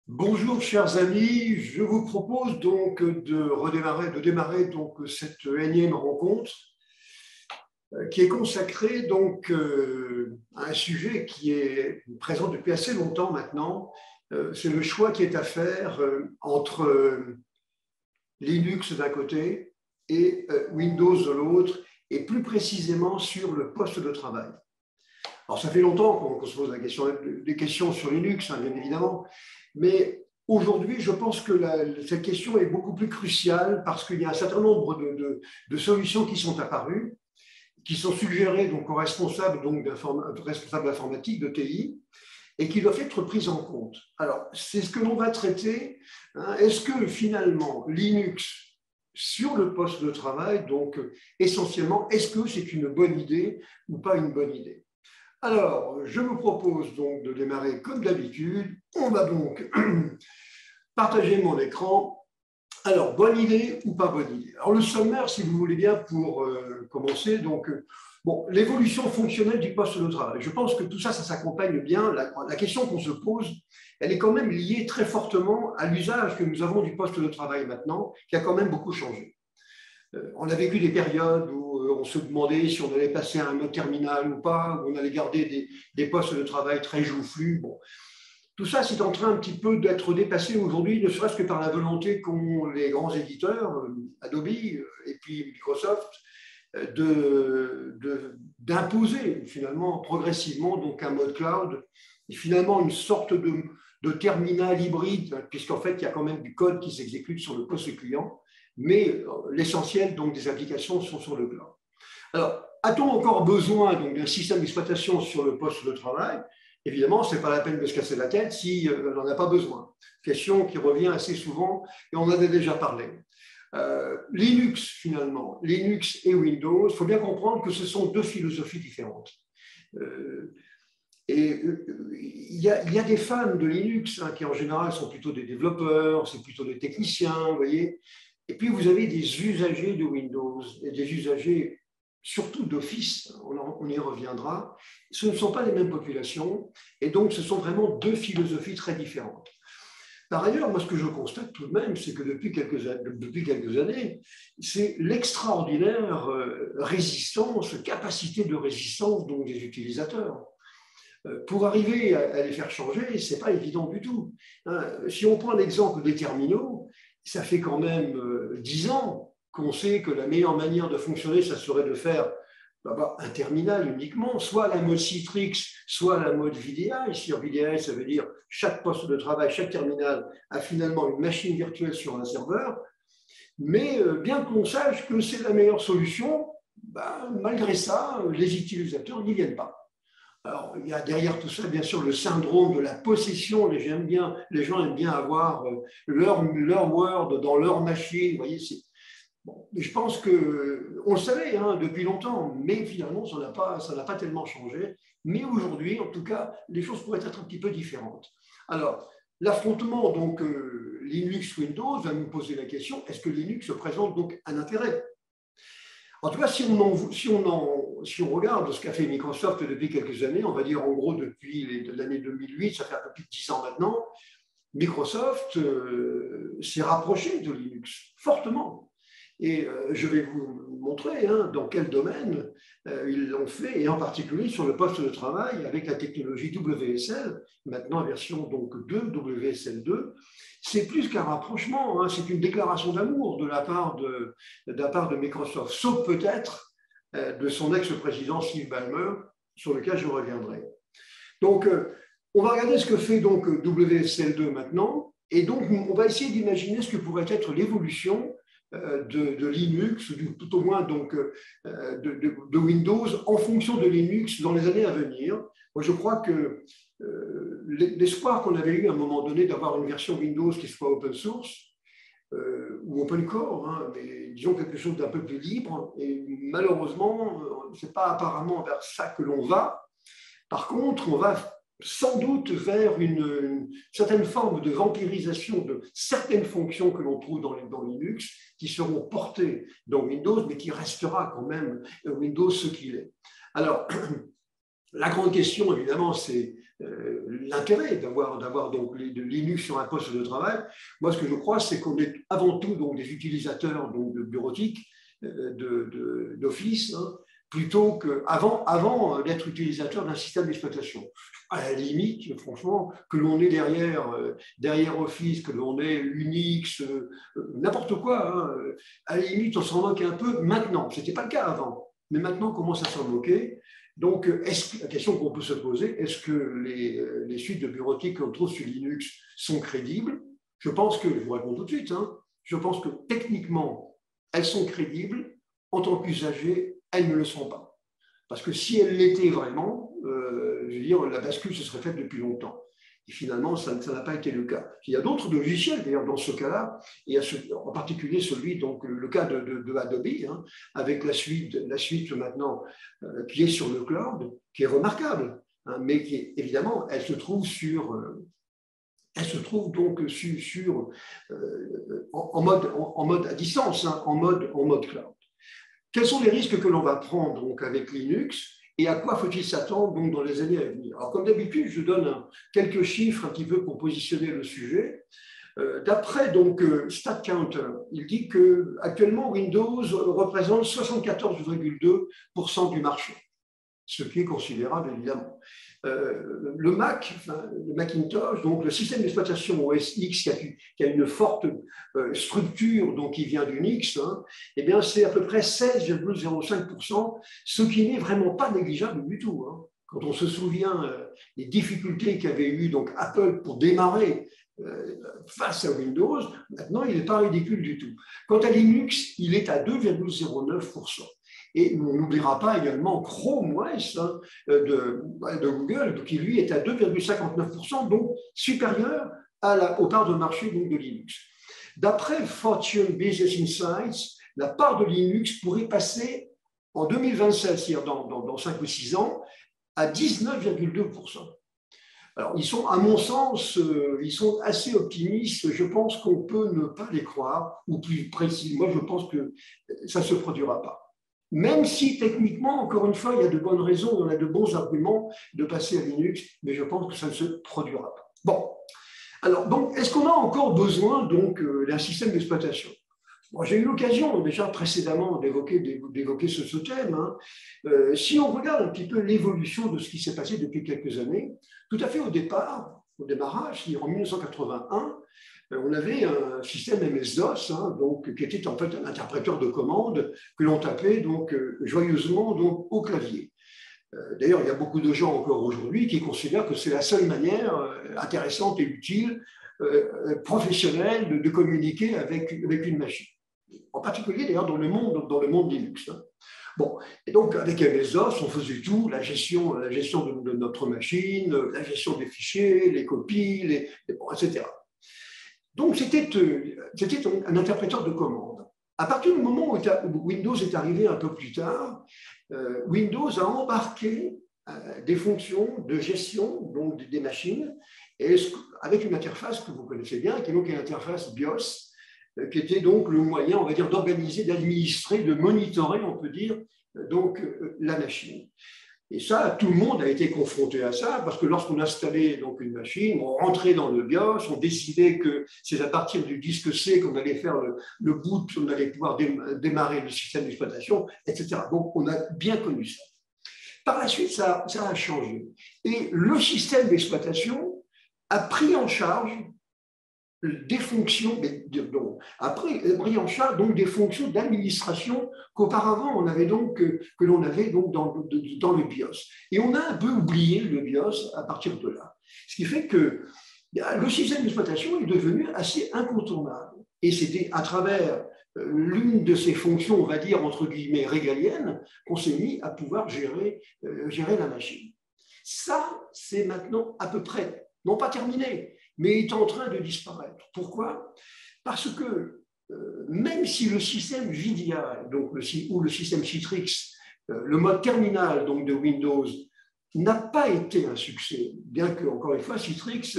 Bonjour chers amis, je vous propose donc de démarrer donc cette énième rencontre qui est consacrée donc à un sujet qui est présent depuis assez longtemps maintenant. C'est le choix qui est à faire entre Linux d'un côté et Windows de l'autre, et plus précisément sur le poste de travail. Alors ça fait longtemps qu'on se pose des questions sur Linux, hein, bien évidemment, mais aujourd'hui, je pense que cette question est beaucoup plus cruciale parce qu'il y a un certain nombre de solutions qui sont apparues, qui sont suggérées donc, aux responsables, responsables informatiques de TI, et qui doivent être prises en compte. Alors, c'est ce que l'on va traiter. Hein. Est-ce que finalement, Linux sur le poste de travail, donc essentiellement, est-ce que c'est une bonne idée ou pas une bonne idée? Alors, je vous propose donc de démarrer comme d'habitude. On va donc partager mon écran. Alors, bonne idée ou pas bonne idée? Alors, le sommaire, si vous voulez bien, pour commencer. Donc, bon, l'évolution fonctionnelle du poste de travail. Je pense que tout ça, ça s'accompagne bien. La question qu'on se pose, elle est quand même liée très fortement à l'usage que nous avons du poste de travail maintenant, qui a quand même beaucoup changé. On a vécu des périodes où on se demandait si on allait passer à un mode terminal ou pas, où on allait garder des postes de travail très joufflus. Bon. Tout ça, c'est en train un petit peu d'être dépassé aujourd'hui, ne serait-ce que par la volonté qu'ont les grands éditeurs, Adobe et puis Microsoft, d'imposer finalement progressivement donc un mode cloud et finalement une sorte de terminal hybride, puisqu'en fait, il y a quand même du code qui s'exécute sur le poste client, mais l'essentiel donc des applications sont sur le cloud. Alors, a-t-on encore besoin donc d'un système d'exploitation sur le poste de travail? Évidemment, ce n'est pas la peine de se casser la tête si on n'en a pas besoin. Question qui revient assez souvent et on en a déjà parlé. Linux, finalement, Linux et Windows, il faut bien comprendre que ce sont deux philosophies différentes. Il y a des fans de Linux hein, qui, en général, sont plutôt des développeurs, c'est plutôt des techniciens, vous voyez. Et puis, vous avez des usagers de Windows et des usagers surtout d'Office, on y reviendra. Ce ne sont pas les mêmes populations et donc ce sont vraiment deux philosophies très différentes. Par ailleurs, moi, ce que je constate tout de même, c'est que depuis quelques années, c'est l'extraordinaire résistance, capacité de résistance donc, des utilisateurs. Pour arriver à les faire changer, ce n'est pas évident du tout. Si on prend l'exemple des terminaux, ça fait quand même 10 ans qu'on sait que la meilleure manière de fonctionner, ça serait de faire un terminal uniquement, soit la mode Citrix, soit la mode VDI. Sur VDI, ça veut dire chaque poste de travail, chaque terminal a finalement une machine virtuelle sur un serveur. Mais bien qu'on sache que c'est la meilleure solution, malgré ça, les utilisateurs n'y viennent pas. Alors, il y a derrière tout ça, bien sûr, le syndrome de la possession. Les gens aiment bien avoir leur Word dans leur machine. Vous voyez, bon, je pense qu'on le savait hein, depuis longtemps, mais finalement, ça n'a pas tellement changé. Mais aujourd'hui, en tout cas, les choses pourraient être un petit peu différentes. Alors, l'affrontement donc Linux-Windows va nous poser la question, est-ce que Linux présente donc un intérêt? En tout cas, si on regarde ce qu'a fait Microsoft depuis quelques années, on va dire en gros depuis l'année 2008, ça fait un peu plus de 10 ans maintenant, Microsoft s'est rapproché de Linux fortement. Et je vais vous montrer hein, dans quel domaine ils l'ont fait, et en particulier sur le poste de travail avec la technologie WSL, maintenant version donc 2, WSL2. C'est plus qu'un rapprochement, hein, c'est une déclaration d'amour de la part de Microsoft, sauf peut-être de son ex-président Steve Ballmer, sur lequel je reviendrai. Donc, on va regarder ce que fait donc WSL2 maintenant, et donc on va essayer d'imaginer ce que pourrait être l'évolution de Linux, tout au moins donc, de Windows, en fonction de Linux dans les années à venir. Moi, je crois que l'espoir qu'on avait eu à un moment donné d'avoir une version Windows qui soit open source, ou open core, hein, mais disons quelque chose d'un peu plus libre, et malheureusement, ce n'est pas apparemment vers ça que l'on va. Par contre, on va sans doute vers une certaine forme de vampirisation de certaines fonctions que l'on trouve dans Linux, qui seront portées dans Windows, mais qui restera quand même Windows ce qu'il est. Alors, La grande question, évidemment, c'est l'intérêt d'avoir donc de Linux sur un poste de travail. Moi, ce que je crois, c'est qu'on est avant tout donc, des utilisateurs donc, de bureautique, d'Office, hein, plutôt qu'avant d'être utilisateur d'un système d'exploitation. À la limite, franchement, que l'on est derrière Office, que l'on est Unix, n'importe quoi, hein, à la limite, on s'en moque un peu maintenant. Ce n'était pas le cas avant, mais maintenant, on commence à s'en moquer. Donc, la question qu'on peut se poser, est-ce que les suites de bureautique qu'on trouve sur Linux sont crédibles? Je pense que, je vous réponds tout de suite, hein, je pense que techniquement, elles sont crédibles. En tant qu'usager, elles ne le sont pas. Parce que si elles l'étaient vraiment, je veux dire, la bascule se serait faite depuis longtemps. Et finalement, ça n'a pas été le cas. Il y a d'autres logiciels, d'ailleurs, dans ce cas-là, et en particulier celui, donc le cas de Adobe, hein, avec la suite maintenant qui est sur le cloud, qui est remarquable, hein, mais qui, évidemment, elle se trouve donc en mode à distance, hein, en mode cloud. Quels sont les risques que l'on va prendre donc, avec Linux et à quoi faut-il s'attendre donc, dans les années à venir? Alors, comme d'habitude, je donne quelques chiffres un petit peu pour positionner le sujet. D'après donc StatCounter, il dit qu'actuellement, Windows représente 74,2% du marché, ce qui est considérable évidemment. Le Macintosh, donc le système d'exploitation OS X qui a une forte structure donc qui vient d'Unix, hein, eh bien c'est à peu près 16,05%, ce qui n'est vraiment pas négligeable du tout. Hein. Quand on se souvient des difficultés qu'avait eu donc Apple pour démarrer face à Windows, maintenant il n'est pas ridicule du tout. Quant à Linux, il est à 2,09%. Et on n'oubliera pas également Chrome OS hein, de Google, qui lui est à 2,59%, donc supérieur aux parts de marché donc, de Linux. D'après Fortune Business Insights, la part de Linux pourrait passer en 2027, c'est-à-dire dans 5 ou 6 ans, à 19,2%. Alors, ils sont, à mon sens, ils sont assez optimistes. Je pense qu'on peut ne pas les croire, ou plus précis. Moi, je pense que ça ne se produira pas. Même si techniquement, encore une fois, il y a de bonnes raisons, on a de bons arguments de passer à Linux, mais je pense que ça ne se produira pas. Bon, alors, donc, est-ce qu'on a encore besoin donc d'un système d'exploitation? Bon, j'ai eu l'occasion déjà précédemment d'évoquer ce thème. Hein. Si on regarde un petit peu l'évolution de ce qui s'est passé depuis quelques années, tout à fait au démarrage, en 1981, on avait un système MS-DOS, hein, donc, qui était en fait un interpréteur de commande que l'on tapait donc, joyeusement donc, au clavier. D'ailleurs, il y a beaucoup de gens encore aujourd'hui qui considèrent que c'est la seule manière intéressante et utile, professionnelle, de communiquer avec une machine. En particulier d'ailleurs dans le monde Linux. Hein. Bon, et donc avec MS-DOS, on faisait tout, la gestion de notre machine, la gestion des fichiers, les copies, etc. Donc, c'était un interpréteur de commande. À partir du moment où Windows est arrivé un peu plus tard, Windows a embarqué des fonctions de gestion donc des machines, et avec une interface que vous connaissez bien, qui est donc une interface BIOS, qui était donc le moyen, on va dire, d'organiser, d'administrer, de monitorer, on peut dire, donc la machine. Et ça, tout le monde a été confronté à ça, parce que lorsqu'on installait donc une machine, on rentrait dans le BIOS, on décidait que c'est à partir du disque C qu'on allait faire le boot, on allait pouvoir démarrer le système d'exploitation, etc. Donc, on a bien connu ça. Par la suite, ça a changé. Et le système d'exploitation a pris en charge des fonctions, pris en charge donc des fonctions d'administration qu'auparavant que l'on avait donc dans le BIOS. Et on a un peu oublié le BIOS à partir de là. Ce qui fait que le système d'exploitation est devenu assez incontournable. Et c'était à travers l'une de ces fonctions, on va dire, entre guillemets, régaliennes, qu'on s'est mis à pouvoir gérer la machine. Ça, c'est maintenant à peu près, non pas terminé, mais est en train de disparaître. Pourquoi? Parce que même si le système VDI, donc ou le système Citrix, le mode terminal donc, de Windows, n'a pas été un succès, bien que, encore une fois, Citrix,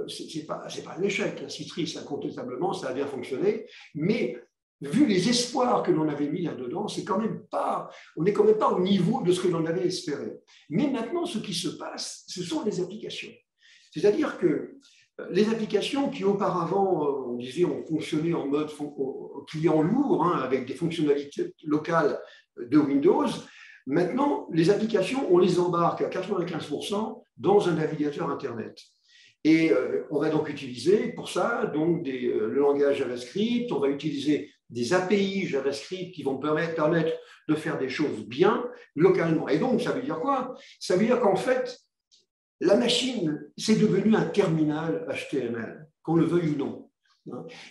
ce n'est pas un échec. Citrix, incontestablement, ça a bien fonctionné, mais vu les espoirs que l'on avait mis là-dedans, on n'est quand même pas au niveau de ce que l'on avait espéré. Mais maintenant, ce qui se passe, ce sont les applications. C'est-à-dire que les applications qui auparavant, on disait, ont fonctionné en mode client lourd, hein, avec des fonctionnalités locales de Windows, maintenant, les applications, on les embarque à 95% dans un navigateur Internet. Et on va donc utiliser pour ça donc le langage JavaScript, on va utiliser des API JavaScript qui vont permettre de faire des choses bien localement. Et donc, ça veut dire quoi? Ça veut dire qu'en fait, la machine, c'est devenu un terminal HTML, qu'on le veuille ou non.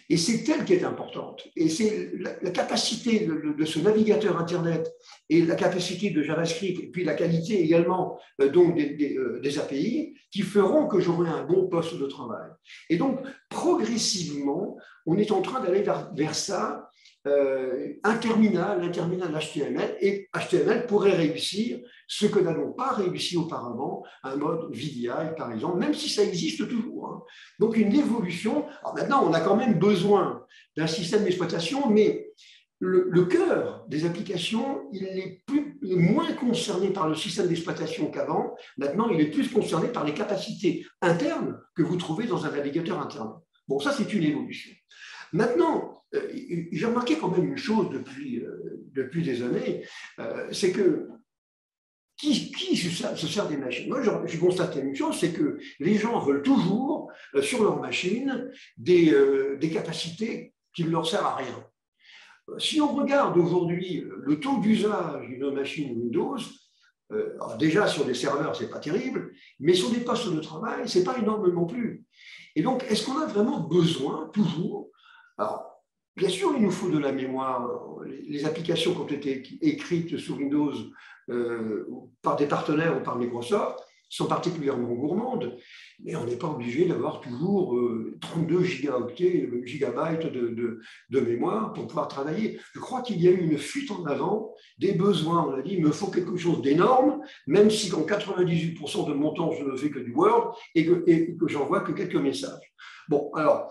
Et c'est elle qui est importante. Et c'est la capacité de ce navigateur Internet et la capacité de JavaScript, et puis la qualité également donc des API, qui feront que j'aurai un bon poste de travail. Et donc, progressivement, on est en train d'aller vers ça, un terminal HTML, et HTML pourrait réussir ce que n'avons pas réussi auparavant, un mode VDI par exemple, même si ça existe toujours. Hein. Donc une évolution. Alors maintenant, on a quand même besoin d'un système d'exploitation, mais le cœur des applications, il est moins concerné par le système d'exploitation qu'avant. Maintenant, il est plus concerné par les capacités internes que vous trouvez dans un navigateur interne. Bon, ça, c'est une évolution. Maintenant, j'ai remarqué quand même une chose depuis des années, c'est que qui se sert des machines? Moi, j'ai constaté une chose, c'est que les gens veulent toujours, sur leur machine, des capacités qui ne leur servent à rien. Si on regarde aujourd'hui le taux d'usage d'une machine Windows, déjà sur des serveurs, ce n'est pas terrible, mais sur des postes de travail, ce n'est pas énorme non plus. Et donc, est-ce qu'on a vraiment besoin, toujours? Alors, bien sûr, il nous faut de la mémoire. Les applications qui ont été écrites sous Windows par des partenaires ou par Microsoft sont particulièrement gourmandes, mais on n'est pas obligé d'avoir toujours 32 gigabytes de mémoire pour pouvoir travailler. Je crois qu'il y a eu une fuite en avant des besoins. On a dit, il me faut quelque chose d'énorme, même si dans 98% de mon temps, je ne fais que du Word et que j'envoie que quelques messages. Bon, alors,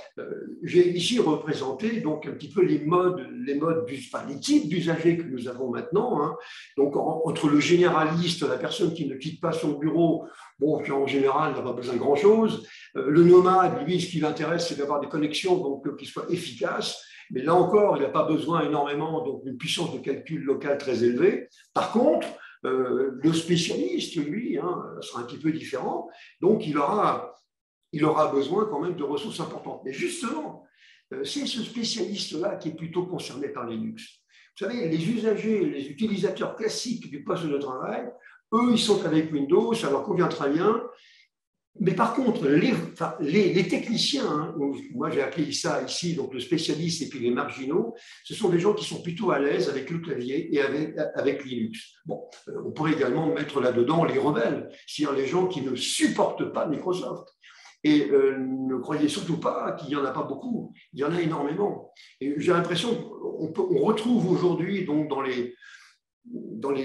j'ai ici représenté donc un petit peu les types d'usagers que nous avons maintenant. Hein. Donc, entre le généraliste, la personne qui ne quitte pas son bureau, bon, qui en général n'a pas besoin de grand-chose. Le nomade, lui, ce qui l'intéresse, c'est d'avoir des connexions donc, qui soient efficaces. Mais là encore, il n'a pas besoin énormément d'une puissance de calcul locale très élevée. Par contre, le spécialiste, lui, hein, sera un petit peu différent. Donc, il aura besoin quand même de ressources importantes. Mais justement, c'est ce spécialiste-là qui est plutôt concerné par Linux. Vous savez, les usagers, les utilisateurs classiques du poste de travail, eux, ils sont avec Windows, ça leur convient très bien. Mais par contre, les techniciens, hein, moi j'ai appelé ça ici, donc le spécialiste et puis les marginaux, ce sont des gens qui sont plutôt à l'aise avec le clavier et avec Linux. Bon, on pourrait également mettre là-dedans les rebelles, c'est-à-dire les gens qui ne supportent pas Microsoft. Et ne croyez surtout pas qu'il n'y en a pas beaucoup, il y en a énormément. Et j'ai l'impression qu'on retrouve aujourd'hui donc dans les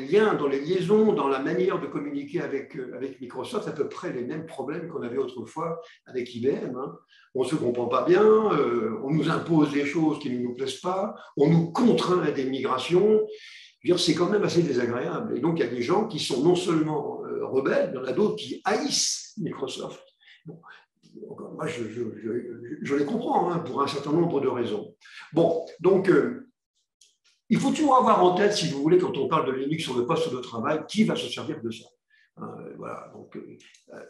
liens, dans les liaisons, dans la manière de communiquer avec Microsoft, à peu près les mêmes problèmes qu'on avait autrefois avec IBM. Hein. On ne se comprend pas bien, on nous impose des choses qui ne nous plaisent pas, on nous contraint à des migrations. C'est quand même assez désagréable. Et donc, il y a des gens qui sont non seulement rebelles, il y en a d'autres qui haïssent Microsoft. Bon. Moi, je les comprends hein, pour un certain nombre de raisons. Bon, donc, il faut toujours avoir en tête, si vous voulez, quand on parle de Linux sur le poste de travail, qui va se servir de ça. Voilà, donc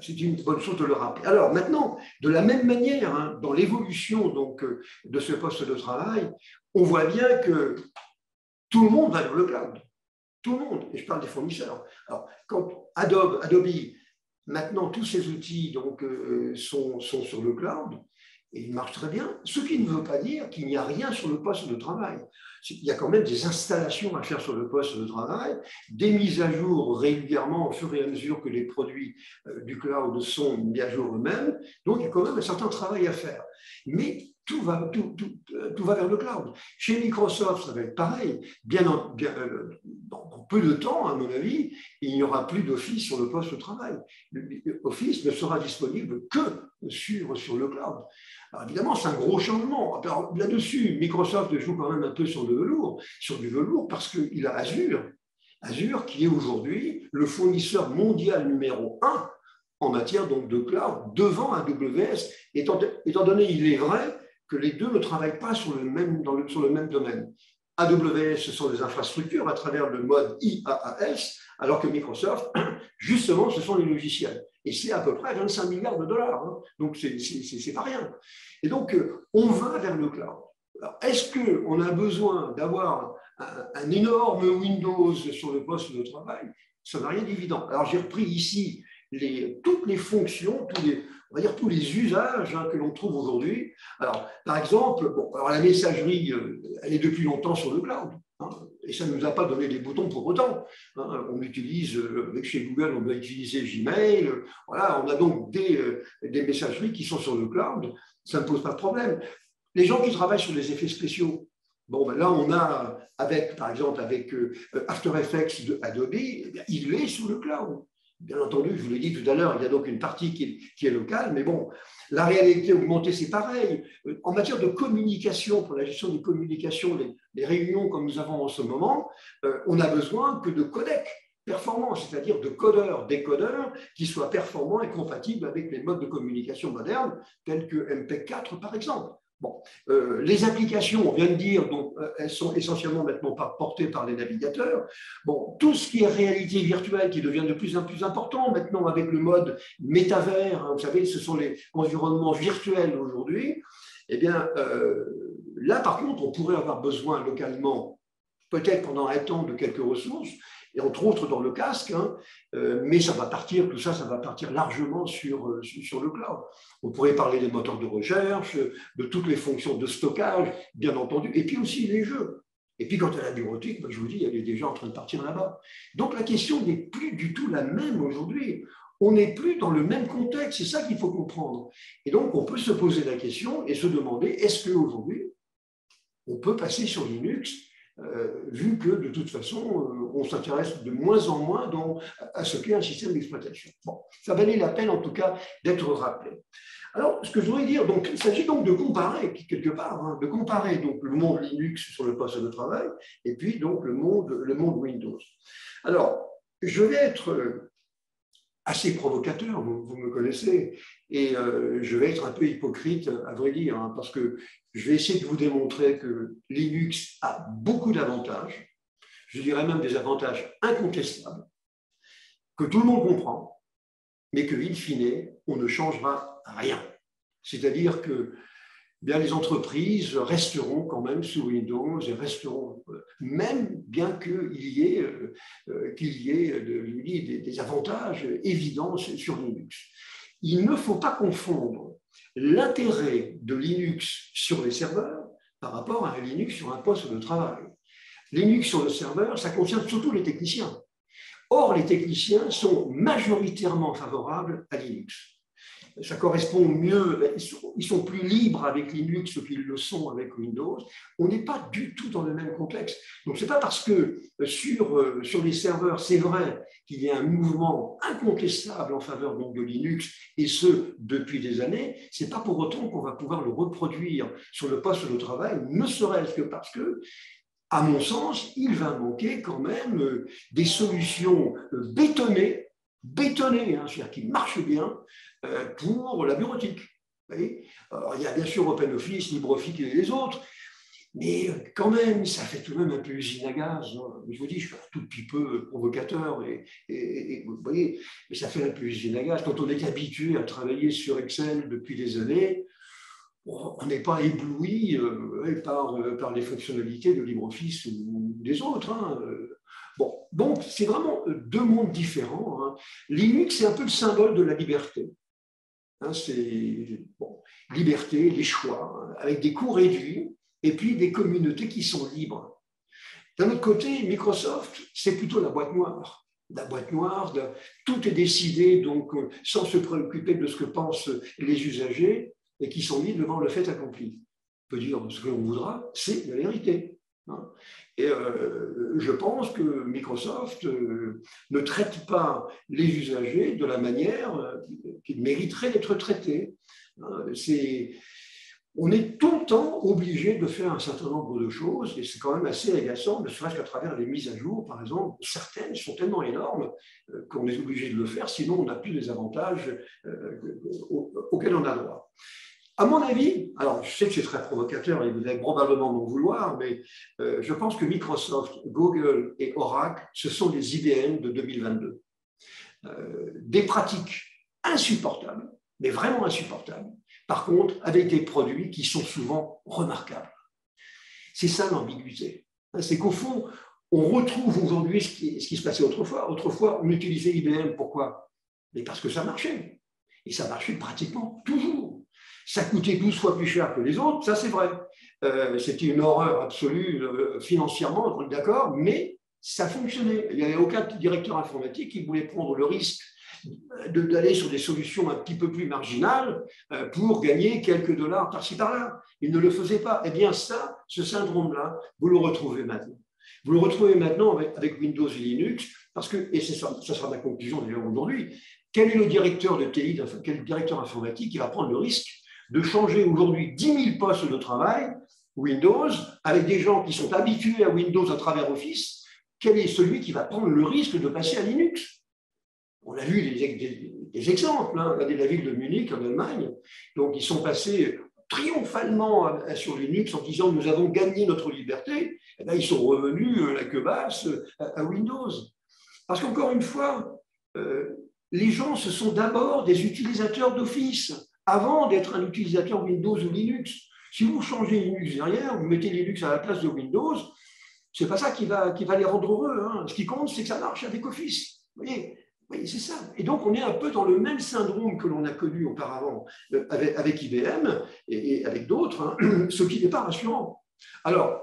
c'est une bonne chose de le rappeler. Alors maintenant, de la même manière, hein, dans l'évolution donc de ce poste de travail, on voit bien que tout le monde va vers le cloud. Tout le monde, et je parle des fournisseurs. Alors, quand Adobe maintenant, tous ces outils donc, sont sur le cloud et ils marchent très bien, ce qui ne veut pas dire qu'il n'y a rien sur le poste de travail. Il y a quand même des installations à faire sur le poste de travail, des mises à jour régulièrement au fur et à mesure que les produits du cloud sont mis à jour eux-mêmes. Donc, il y a quand même un certain travail à faire. Mais tout va vers le cloud. Chez Microsoft, ça va être pareil. Dans peu de temps, à mon avis, il n'y aura plus d'Office sur le poste de travail. Office ne sera disponible que sur le cloud. Alors évidemment, c'est un gros changement. Alors, là-dessus, Microsoft joue quand même un peu sur du velours parce qu'il a Azure qui est aujourd'hui le fournisseur mondial numéro 1 en matière donc de cloud devant AWS, étant donné, il est vrai, que les deux ne travaillent pas sur le même domaine. AWS, ce sont des infrastructures à travers le mode IaaS, alors que Microsoft, justement, ce sont les logiciels. Et c'est à peu près 25 milliards de dollars. Hein. Donc, c'est pas rien. Et donc, on va vers le cloud. Est-ce qu'on a besoin d'avoir un énorme Windows sur le poste de travail? Ça n'a rien d'évident. Alors, j'ai repris ici toutes les fonctions, tous les usages que l'on trouve aujourd'hui. Alors, par exemple, la messagerie, elle est depuis longtemps sur le cloud. Et ça ne nous a pas donné des boutons pour autant. On utilise, chez Google, on doit utiliser Gmail. Voilà, on a donc des messageries qui sont sur le cloud. Ça ne pose pas de problème. Les gens qui travaillent sur des effets spéciaux, là, on a, par exemple, avec After Effects de Adobe, il est sur le cloud. Bien entendu, je vous l'ai dit tout à l'heure, il y a donc une partie qui est locale, mais bon, la réalité augmentée, c'est pareil. En matière de communication, pour la gestion des communications, les réunions comme nous avons en ce moment, on n'a besoin que de codecs performants, c'est-à-dire de codeurs, décodeurs qui soient performants et compatibles avec les modes de communication modernes, tels que MPEG-4 par exemple. Les applications, on vient de dire, donc, elles sont essentiellement maintenant portées par les navigateurs. Tout ce qui est réalité virtuelle qui devient de plus en plus important maintenant avec le mode métavers, vous savez, ce sont les environnements virtuels aujourd'hui. Eh bien, là, par contre, on pourrait avoir besoin localement, peut-être pendant un temps, de quelques ressources, et entre autres dans le casque, mais ça va partir, tout ça, ça va partir largement sur le cloud. On pourrait parler des moteurs de recherche, de toutes les fonctions de stockage, bien entendu, et puis aussi les jeux. Et puis, quant à la bureautique, je vous dis, elle est déjà en train de partir là-bas. Donc, la question n'est plus du tout la même aujourd'hui. On n'est plus dans le même contexte, c'est ça qu'il faut comprendre. Et donc, on peut se poser la question et se demander, est-ce qu'aujourd'hui, on peut passer sur Linux, vu que, de toute façon, on s'intéresse de moins en moins à ce qu'est un système d'exploitation. Ça valait la peine, en tout cas, d'être rappelé. Alors, ce que je voudrais dire, donc, il s'agit donc de comparer, quelque part, de comparer donc, le monde Linux sur le poste de travail et puis donc le monde Windows. Alors, je vais être assez provocateur, vous me connaissez, et je vais être un peu hypocrite, à vrai dire, parce que je vais essayer de vous démontrer que Linux a beaucoup d'avantages, je dirais même des avantages incontestables, que tout le monde comprend, mais qu'in fine, on ne changera rien. C'est-à-dire que les entreprises resteront quand même sous Windows et resteront, même bien qu'il y ait, des avantages évidents sur Linux. Il ne faut pas confondre l'intérêt de Linux sur les serveurs par rapport à un Linux sur un poste de travail. Linux sur le serveur, ça concerne surtout les techniciens. Or, les techniciens sont majoritairement favorables à Linux. Ça correspond mieux, ils sont plus libres avec Linux qu'ils le sont avec Windows. On n'est pas du tout dans le même contexte. Donc, ce n'est pas parce que sur les serveurs, c'est vrai qu'il y a un mouvement incontestable en faveur donc, de Linux, et ce, depuis des années, ce n'est pas pour autant qu'on va pouvoir le reproduire sur le poste de travail, ne serait-ce que parce que, à mon sens, il va manquer quand même des solutions bétonnées, c'est-à-dire qui marchent bien pour la bureautique. Alors, il y a bien sûr OpenOffice, LibreOffice et les autres, mais quand même, ça fait tout de même un peu usine à gaz. Je vous dis, je suis un tout petit peu provocateur, et vous voyez, mais ça fait un peu usine à gaz. Quand on est habitué à travailler sur Excel depuis des années, on n'est pas ébloui par les fonctionnalités de LibreOffice ou des autres. Donc c'est vraiment deux mondes différents. Linux, c'est un peu le symbole de la liberté. C'est liberté, les choix, avec des coûts réduits, et puis des communautés qui sont libres. D'un autre côté, Microsoft, c'est plutôt la boîte noire. La boîte noire, tout est décidé donc, sans se préoccuper de ce que pensent les usagers, et qui sont mis devant le fait accompli. peut dire ce que l'on voudra, c'est la vérité. Hein. Et je pense que Microsoft ne traite pas les usagers de la manière qu'ils mériteraient d'être traités. Hein. On est tout le temps obligé de faire un certain nombre de choses, et c'est quand même assez agaçant, ne serait-ce qu'à travers les mises à jour, par exemple. Certaines sont tellement énormes qu'on est obligé de le faire, sinon on n'a plus les avantages auxquels on a droit. À mon avis, alors je sais que c'est très provocateur et vous allez probablement m'en vouloir, mais je pense que Microsoft, Google et Oracle, ce sont les IBM de 2022. Des pratiques insupportables, mais vraiment insupportables. Par contre, avec des produits qui sont souvent remarquables. C'est ça l'ambiguïté. C'est qu'au fond, on retrouve aujourd'hui ce qui se passait autrefois. Autrefois, on utilisait IBM, pourquoi? Mais parce que ça marchait. Et ça marchait pratiquement toujours. Ça coûtait 12 fois plus cher que les autres, ça c'est vrai. C'était une horreur absolue financièrement, on est d'accord, mais ça fonctionnait. Il n'y avait aucun directeur informatique qui voulait prendre le risque d'aller sur des solutions un petit peu plus marginales pour gagner quelques dollars par-ci par-là. Il ne le faisait pas. Eh bien ça, ce syndrome-là, vous le retrouvez maintenant. Vous le retrouvez maintenant avec Windows et Linux, parce que, et ça sera ma conclusion d'ailleurs aujourd'hui, quel est le directeur de TI, quel est le directeur informatique qui va prendre le risque de changer aujourd'hui 10 000 postes de travail Windows avec des gens qui sont habitués à Windows à travers Office? Quel est celui qui va prendre le risque de passer à Linux? On a vu des exemples. Hein. Regardez la ville de Munich en Allemagne. Donc, ils sont passés triomphalement sur Linux en disant nous avons gagné notre liberté. Et là, ils sont revenus la queue basse à Windows. Parce qu'encore une fois, les gens, ce sont d'abord des utilisateurs d'Office avant d'être un utilisateur Windows ou Linux. Si vous changez Linux derrière, vous mettez Linux à la place de Windows, ce n'est pas ça qui va les rendre heureux. Hein. Ce qui compte, c'est que ça marche avec Office. Vous voyez? Oui, c'est ça. Et donc, on est un peu dans le même syndrome que l'on a connu auparavant avec IBM et avec d'autres, hein, ce qui n'est pas rassurant. Alors,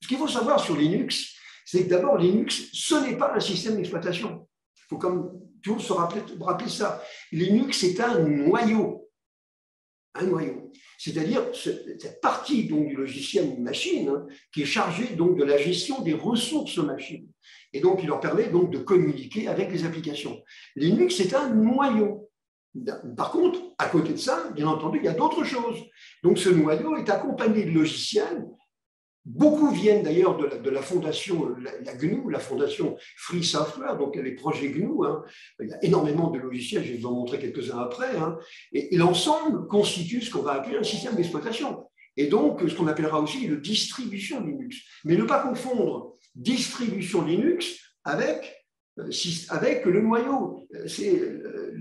ce qu'il faut savoir sur Linux, c'est que d'abord, Linux, ce n'est pas un système d'exploitation. Il faut comme toujours se rappeler ça. Linux, c'est un noyau. Un noyau. C'est-à-dire cette partie donc, du logiciel machine hein, qui est chargée donc, de la gestion des ressources machines. Et donc, il leur permet donc de communiquer avec les applications. Linux, c'est un noyau. Par contre, à côté de ça, bien entendu, il y a d'autres choses. Donc, ce noyau est accompagné de logiciels. Beaucoup viennent d'ailleurs de la fondation, la GNU, la fondation Free Software, donc les projets GNU. Hein. Il y a énormément de logiciels, je vais vous en montrer quelques-uns après. Hein. Et l'ensemble constitue ce qu'on va appeler un système d'exploitation. Et donc, ce qu'on appellera aussi une distribution Linux. Mais ne pas confondre distribution Linux avec le noyau.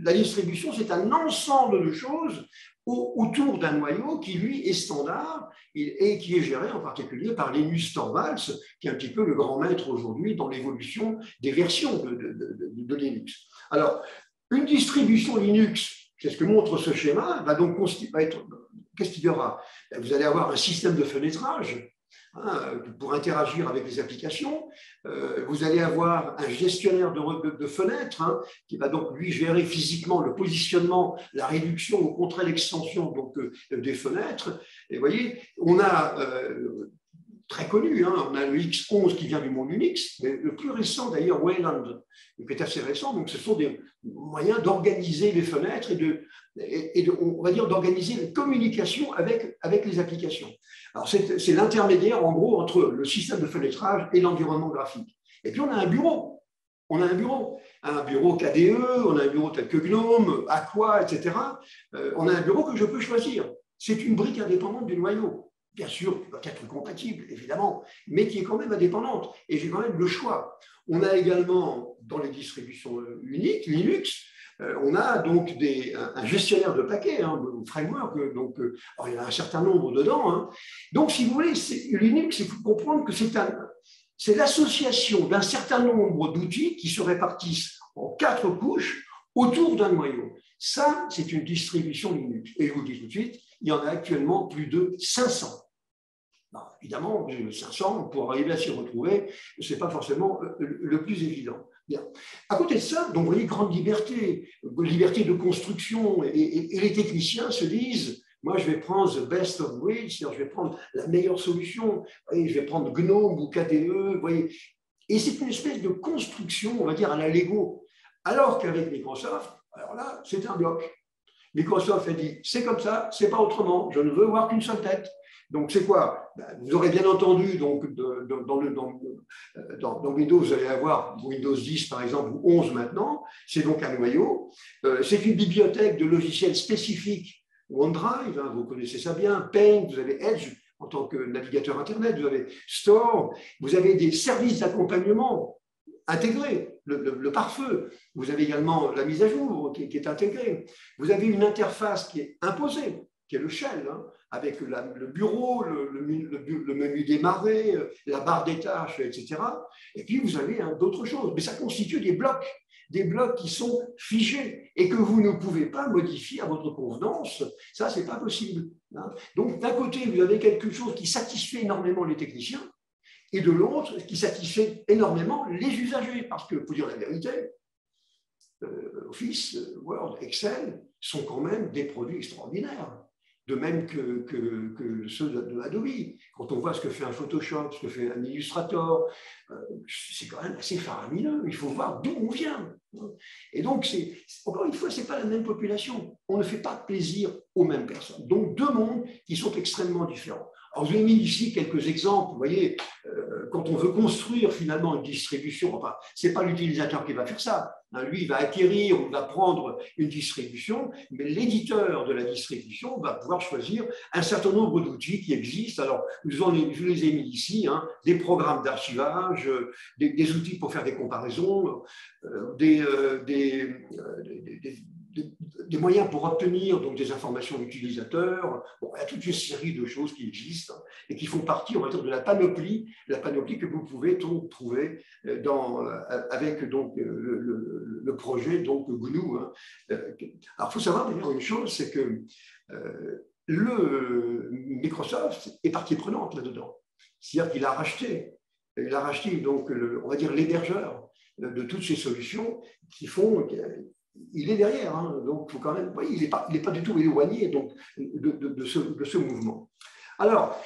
La distribution, c'est un ensemble de choses autour d'un noyau qui, lui, est standard et qui est géré en particulier par Linus Torvalds, qui est un petit peu le grand maître aujourd'hui dans l'évolution des versions de Linux. Alors, une distribution Linux, c'est ce que montre ce schéma, va donc être. Qu'est-ce qu'il y aura? Vous allez avoir un système de fenêtrage pour interagir avec les applications. Vous allez avoir un gestionnaire de fenêtres hein, qui va donc lui gérer physiquement le positionnement, la réduction, au contraire l'extension des fenêtres. Et vous voyez, on a très connu, hein, on a le X11 qui vient du monde Unix, mais le plus récent d'ailleurs, Wayland, qui est assez récent, donc ce sont des moyens d'organiser les fenêtres et on va dire d'organiser les communications avec les applications. Alors c'est l'intermédiaire en gros entre le système de fenêtrage et l'environnement graphique. Et puis on a un bureau. On a un bureau KDE, on a un bureau tel que GNOME, Aqua, etc. On a un bureau que je peux choisir. C'est une brique indépendante du noyau. Bien sûr, qui doit être compatible, évidemment, mais qui est quand même indépendante. Et j'ai quand même le choix. On a également, dans les distributions uniques, Linux, on a donc un gestionnaire de paquets, un framework, donc alors il y en a un certain nombre dedans. Hein. Donc, si vous voulez, Linux, il faut comprendre que c'est l'association d'un certain nombre d'outils qui se répartissent en 4 couches autour d'un noyau. Ça, c'est une distribution Linux. Et je vous le dis tout de suite, il y en a actuellement plus de 500. Bon, évidemment, 500, pour arriver à s'y retrouver, ce n'est pas forcément le plus évident. Bien. À côté de ça, donc vous voyez, grande liberté de construction, et les techniciens se disent, Moi, je vais prendre the best of breed, c'est-à-dire je vais prendre la meilleure solution. Et je vais prendre GNOME ou KDE, vous voyez. Et c'est une espèce de construction, on va dire, à la Lego. Alors qu'avec Microsoft, alors là, c'est un bloc. Microsoft a dit, c'est comme ça, c'est pas autrement, je ne veux voir qu'une seule tête. Donc, c'est quoi? Vous aurez bien entendu, donc, dans Windows, vous allez avoir Windows 10, par exemple, ou 11 maintenant. C'est donc un noyau. C'est une bibliothèque de logiciels spécifiques. OneDrive, hein, vous connaissez ça bien. Paint, vous avez Edge en tant que navigateur Internet. Vous avez Store. Vous avez des services d'accompagnement intégrés, le pare-feu. Vous avez également la mise à jour qui est intégrée. Vous avez une interface qui est imposée, qui est le shell, hein, avec le bureau, le menu démarrer, la barre des tâches, etc. Et puis, vous avez d'autres choses. Mais ça constitue des blocs qui sont figés et que vous ne pouvez pas modifier à votre convenance. Ça, ce n'est pas possible. Hein. Donc, d'un côté, vous avez quelque chose qui satisfait énormément les techniciens et de l'autre, qui satisfait énormément les usagers. Parce que, pour dire la vérité, Office, Word, Excel sont quand même des produits extraordinaires. De même que ceux de Adobe. Quand on voit ce que fait un Photoshop, ce que fait un Illustrator, c'est quand même assez faramineux. Il faut voir d'où on vient. Et donc, encore une fois, ce n'est pas la même population. On ne fait pas plaisir aux mêmes personnes. Donc, deux mondes qui sont extrêmement différents. Alors, je vous ai mis ici quelques exemples. Vous voyez, quand on veut construire finalement une distribution, enfin, ce n'est pas l'utilisateur qui va faire ça. Hein, lui, il va acquérir ou il va prendre une distribution, mais l'éditeur de la distribution va pouvoir choisir un certain nombre d'outils qui existent. Alors, je les ai mis ici, hein, des programmes d'archivage, des outils pour faire des comparaisons, des moyens pour obtenir donc, des informations d'utilisateurs. Bon, il y a toute une série de choses qui existent et qui font partie, on va dire, de la panoplie que vous pouvez donc, trouver avec donc, le projet donc, GNU. Hein. Alors, il faut savoir d'ailleurs une chose, c'est que Microsoft est partie prenante là-dedans. C'est-à-dire qu'il a racheté donc, on va dire, l'hébergeur de toutes ces solutions qui font... Il est derrière, hein, donc faut quand même, oui, il n'est pas du tout éloigné donc, de ce mouvement. Alors,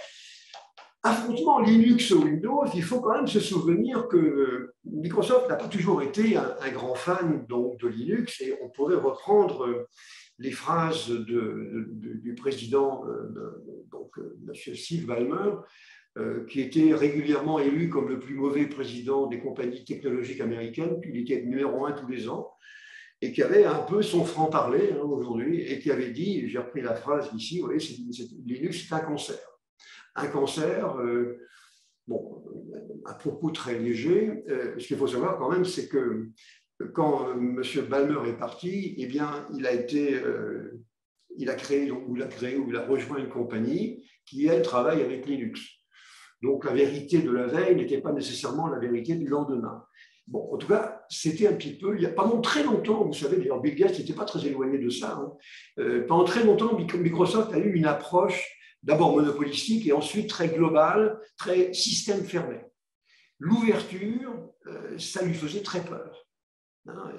affrontement Linux-Windows, il faut quand même se souvenir que Microsoft n'a pas toujours été un grand fan donc, de Linux, et on pourrait reprendre les phrases du président, donc, M. Steve Ballmer, qui était régulièrement élu comme le plus mauvais président des compagnies technologiques américaines, puis il était numéro 1 tous les ans, et qui avait un peu son franc-parler hein, aujourd'hui, et qui avait dit, j'ai repris la phrase ici, vous voyez, Linux, c'est un cancer. Un cancer, bon, un propos très léger. Ce qu'il faut savoir quand même, c'est que quand M. Ballmer est parti, eh bien, il a créé, ou il a rejoint une compagnie qui, elle, travaille avec Linux. Donc, la vérité de la veille n'était pas nécessairement la vérité du lendemain. Bon, en tout cas, c'était un petit peu, pendant très longtemps, vous savez, d'ailleurs, Bill Gates n'était pas très éloigné de ça. Hein. Pendant très longtemps, Microsoft a eu une approche d'abord monopolistique et ensuite très globale, très système fermé. L'ouverture, ça lui faisait très peur. Hein,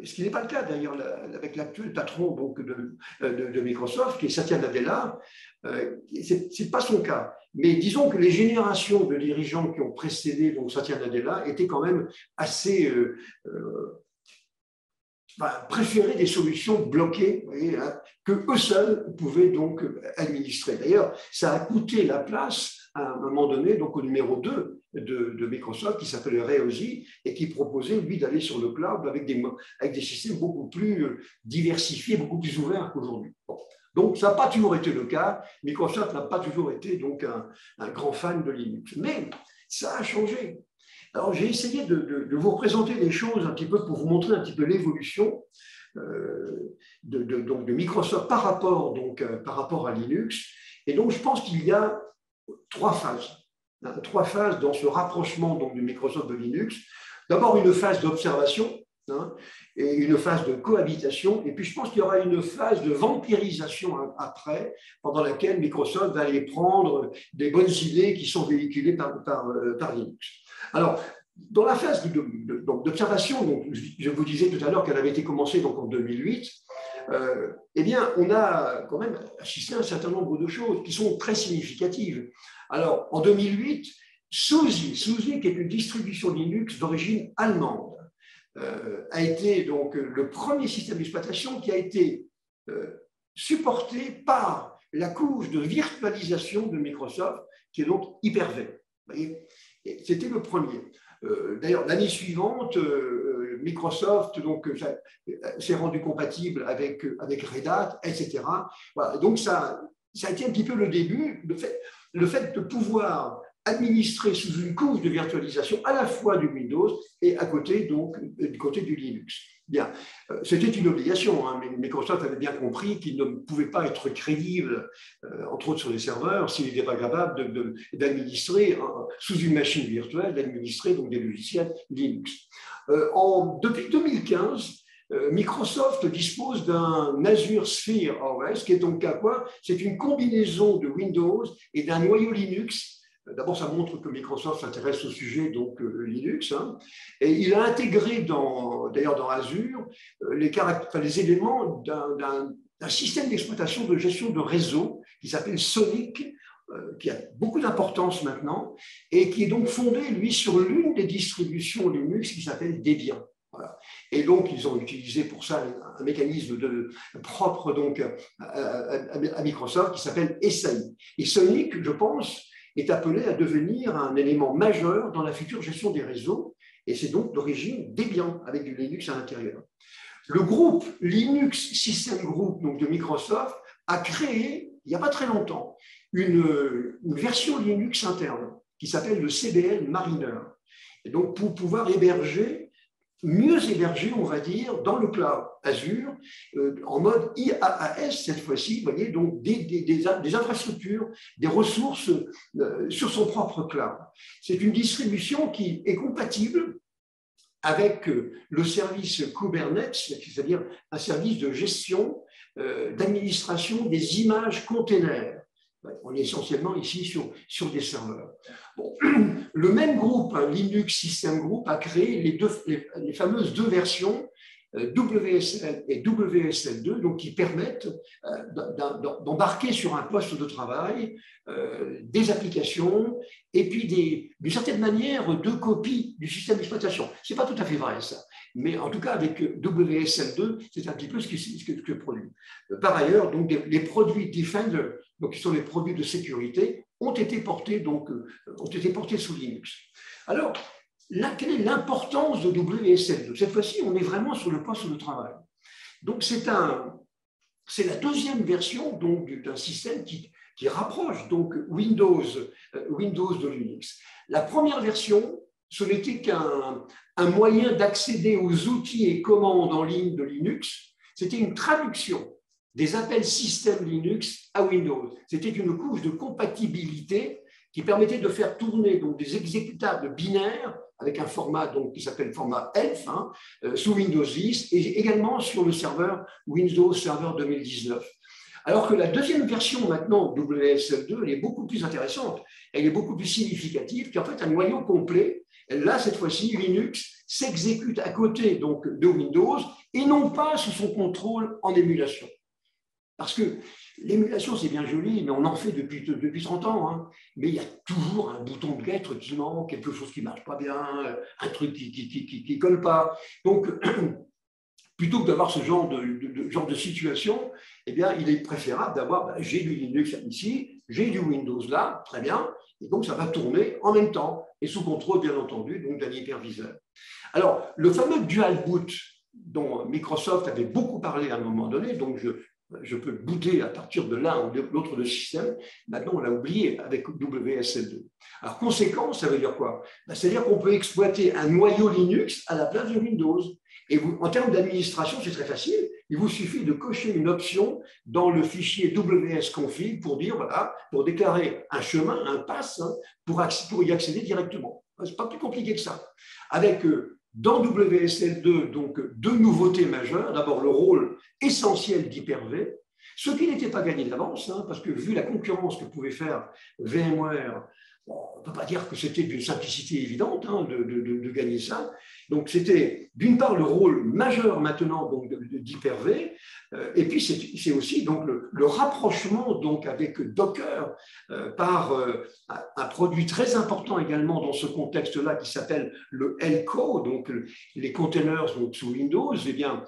ce qui n'est pas le cas d'ailleurs avec l'actuel patron donc, de Microsoft, qui est Satya Nadella, ce n'est pas son cas. Mais disons que les générations de dirigeants qui ont précédé donc, Satya Nadella étaient quand même assez préféraient des solutions bloquées, vous voyez, hein, que eux seuls pouvaient donc administrer. D'ailleurs, ça a coûté la place à un moment donné, donc au numéro 2 de Microsoft, qui s'appelait Reozi, et qui proposait, lui, d'aller sur le cloud avec des systèmes beaucoup plus diversifiés, beaucoup plus ouverts qu'aujourd'hui. Bon. Donc, ça n'a pas toujours été le cas. Microsoft n'a pas toujours été donc, un grand fan de Linux. Mais ça a changé. Alors, j'ai essayé de vous représenter des choses un petit peu pour vous montrer un petit peu l'évolution de Microsoft par rapport à Linux. Et donc, je pense qu'il y a trois phases dans ce rapprochement donc, de Microsoft de Linux. D'abord, une phase d'observation, hein, et une phase de cohabitation. Et puis, je pense qu'il y aura une phase de vampirisation après, pendant laquelle Microsoft va aller prendre des bonnes idées qui sont véhiculées par Linux. Alors, dans la phase d'observation, je vous disais tout à l'heure qu'elle avait été commencée donc, en 2008, eh bien, on a quand même assisté à un certain nombre de choses qui sont très significatives. Alors, en 2008, SUSE, qui est une distribution Linux d'origine allemande, a été donc le premier système d'exploitation qui a été supporté par la couche de virtualisation de Microsoft, qui est donc Hyper-V. C'était le premier. D'ailleurs, l'année suivante, Microsoft s'est rendu compatible avec Red Hat, etc. Voilà. Donc, ça a été un petit peu le début, le fait de pouvoir administrer sous une couche de virtualisation à la fois du Windows et à côté, donc, du côté du Linux. Bien, c'était une obligation, hein, mais Microsoft avait bien compris qu'il ne pouvait pas être crédible, entre autres sur les serveurs, s'il n'était pas capable d'administrer, sous une machine virtuelle, d'administrer donc des logiciels Linux. Depuis 2015, Microsoft dispose d'un Azure Sphere OS, qui est donc à quoi? C'est une combinaison de Windows et d'un noyau Linux. D'abord, ça montre que Microsoft s'intéresse au sujet, donc Linux. Hein, et il a intégré, d'ailleurs dans Azure, les éléments d'un système d'exploitation de gestion de réseau qui s'appelle Sonic, qui a beaucoup d'importance maintenant, et qui est donc fondé, lui, sur l'une des distributions Linux qui s'appelle Debian. Voilà. Et donc, ils ont utilisé pour ça un mécanisme propre donc, à Microsoft qui s'appelle SAI. Et Sonic, je pense, est appelé à devenir un élément majeur dans la future gestion des réseaux, et c'est donc d'origine Debian, avec du Linux à l'intérieur. Le groupe Linux System Group donc de Microsoft a créé, il n'y a pas très longtemps, une version Linux interne qui s'appelle le CBL Mariner. Et donc, pour pouvoir mieux héberger, on va dire, dans le cloud Azure, en mode IaaS cette fois-ci, vous voyez, donc des infrastructures, des ressources sur son propre cloud. C'est une distribution qui est compatible avec le service Kubernetes, c'est-à-dire un service de gestion, d'administration des images containers. On est essentiellement ici sur des serveurs. Bon. Le même groupe, Linux System Group, a créé les fameuses deux versions, WSL et WSL2, donc qui permettent d'embarquer sur un poste de travail des applications et puis d'une certaine manière deux copies du système d'exploitation. Ce n'est pas tout à fait vrai ça, mais en tout cas avec WSL2, c'est un petit peu ce que je produis. Par ailleurs, donc, les produits Defender, donc qui sont les produits de sécurité, ont été portés sous Linux. Alors, là, quelle est l'importance de WSL2? Cette fois-ci, on est vraiment sur le poste de travail. Donc, c'est la deuxième version d'un système qui rapproche donc Windows de Linux. La première version, ce n'était qu'un moyen d'accéder aux outils et commandes en ligne de Linux. C'était une traduction des appels système Linux à Windows. C'était une couche de compatibilité qui permettait de faire tourner donc, des exécutables binaires avec un format donc, qui s'appelle format ELF, sous Windows 10 et également sur le serveur Windows Server 2019. Alors que la deuxième version maintenant, WSL2, elle est beaucoup plus intéressante, elle est beaucoup plus significative, qui est en fait un noyau complet. Là, cette fois-ci, Linux s'exécute à côté donc, de Windows et non pas sous son contrôle en émulation. Parce que l'émulation, c'est bien joli, mais on en fait depuis 30 ans. Hein. Mais il y a toujours un bouton de lettre qui manque, quelque chose qui ne marche pas bien, un truc qui ne colle pas. Donc, plutôt que d'avoir ce genre de situation, eh bien, il est préférable d'avoir, j'ai du Linux ici, j'ai du Windows là, très bien, et donc ça va tourner en même temps, et sous contrôle, bien entendu, donc d'un hyperviseur. Alors, le fameux dual boot dont Microsoft avait beaucoup parlé à un moment donné, donc je peux booter à partir de l'un ou de l'autre de système. Maintenant, on l'a oublié avec WSL2. Alors, conséquence, ça veut dire quoi? C'est-à-dire qu'on peut exploiter un noyau Linux à la place de Windows. Et en termes d'administration, c'est très facile. Il vous suffit de cocher une option dans le fichier wsconfig pour dire, voilà, pour déclarer un chemin, un pass, pour y accéder directement. Ce n'est pas plus compliqué que ça. Avec dans WSL2, donc deux nouveautés majeures. D'abord, le rôle essentiel d'Hyper-V, ce qui n'était pas gagné d'avance, parce que vu la concurrence que pouvait faire VMware Bon, on ne peut pas dire que c'était d'une simplicité évidente hein, de gagner ça. Donc, c'était d'une part le rôle majeur maintenant d'Hyper-V, et puis c'est aussi donc, le rapprochement donc, avec Docker par un produit très important également dans ce contexte-là qui s'appelle le Elco, donc les containers donc, sous Windows, eh bien,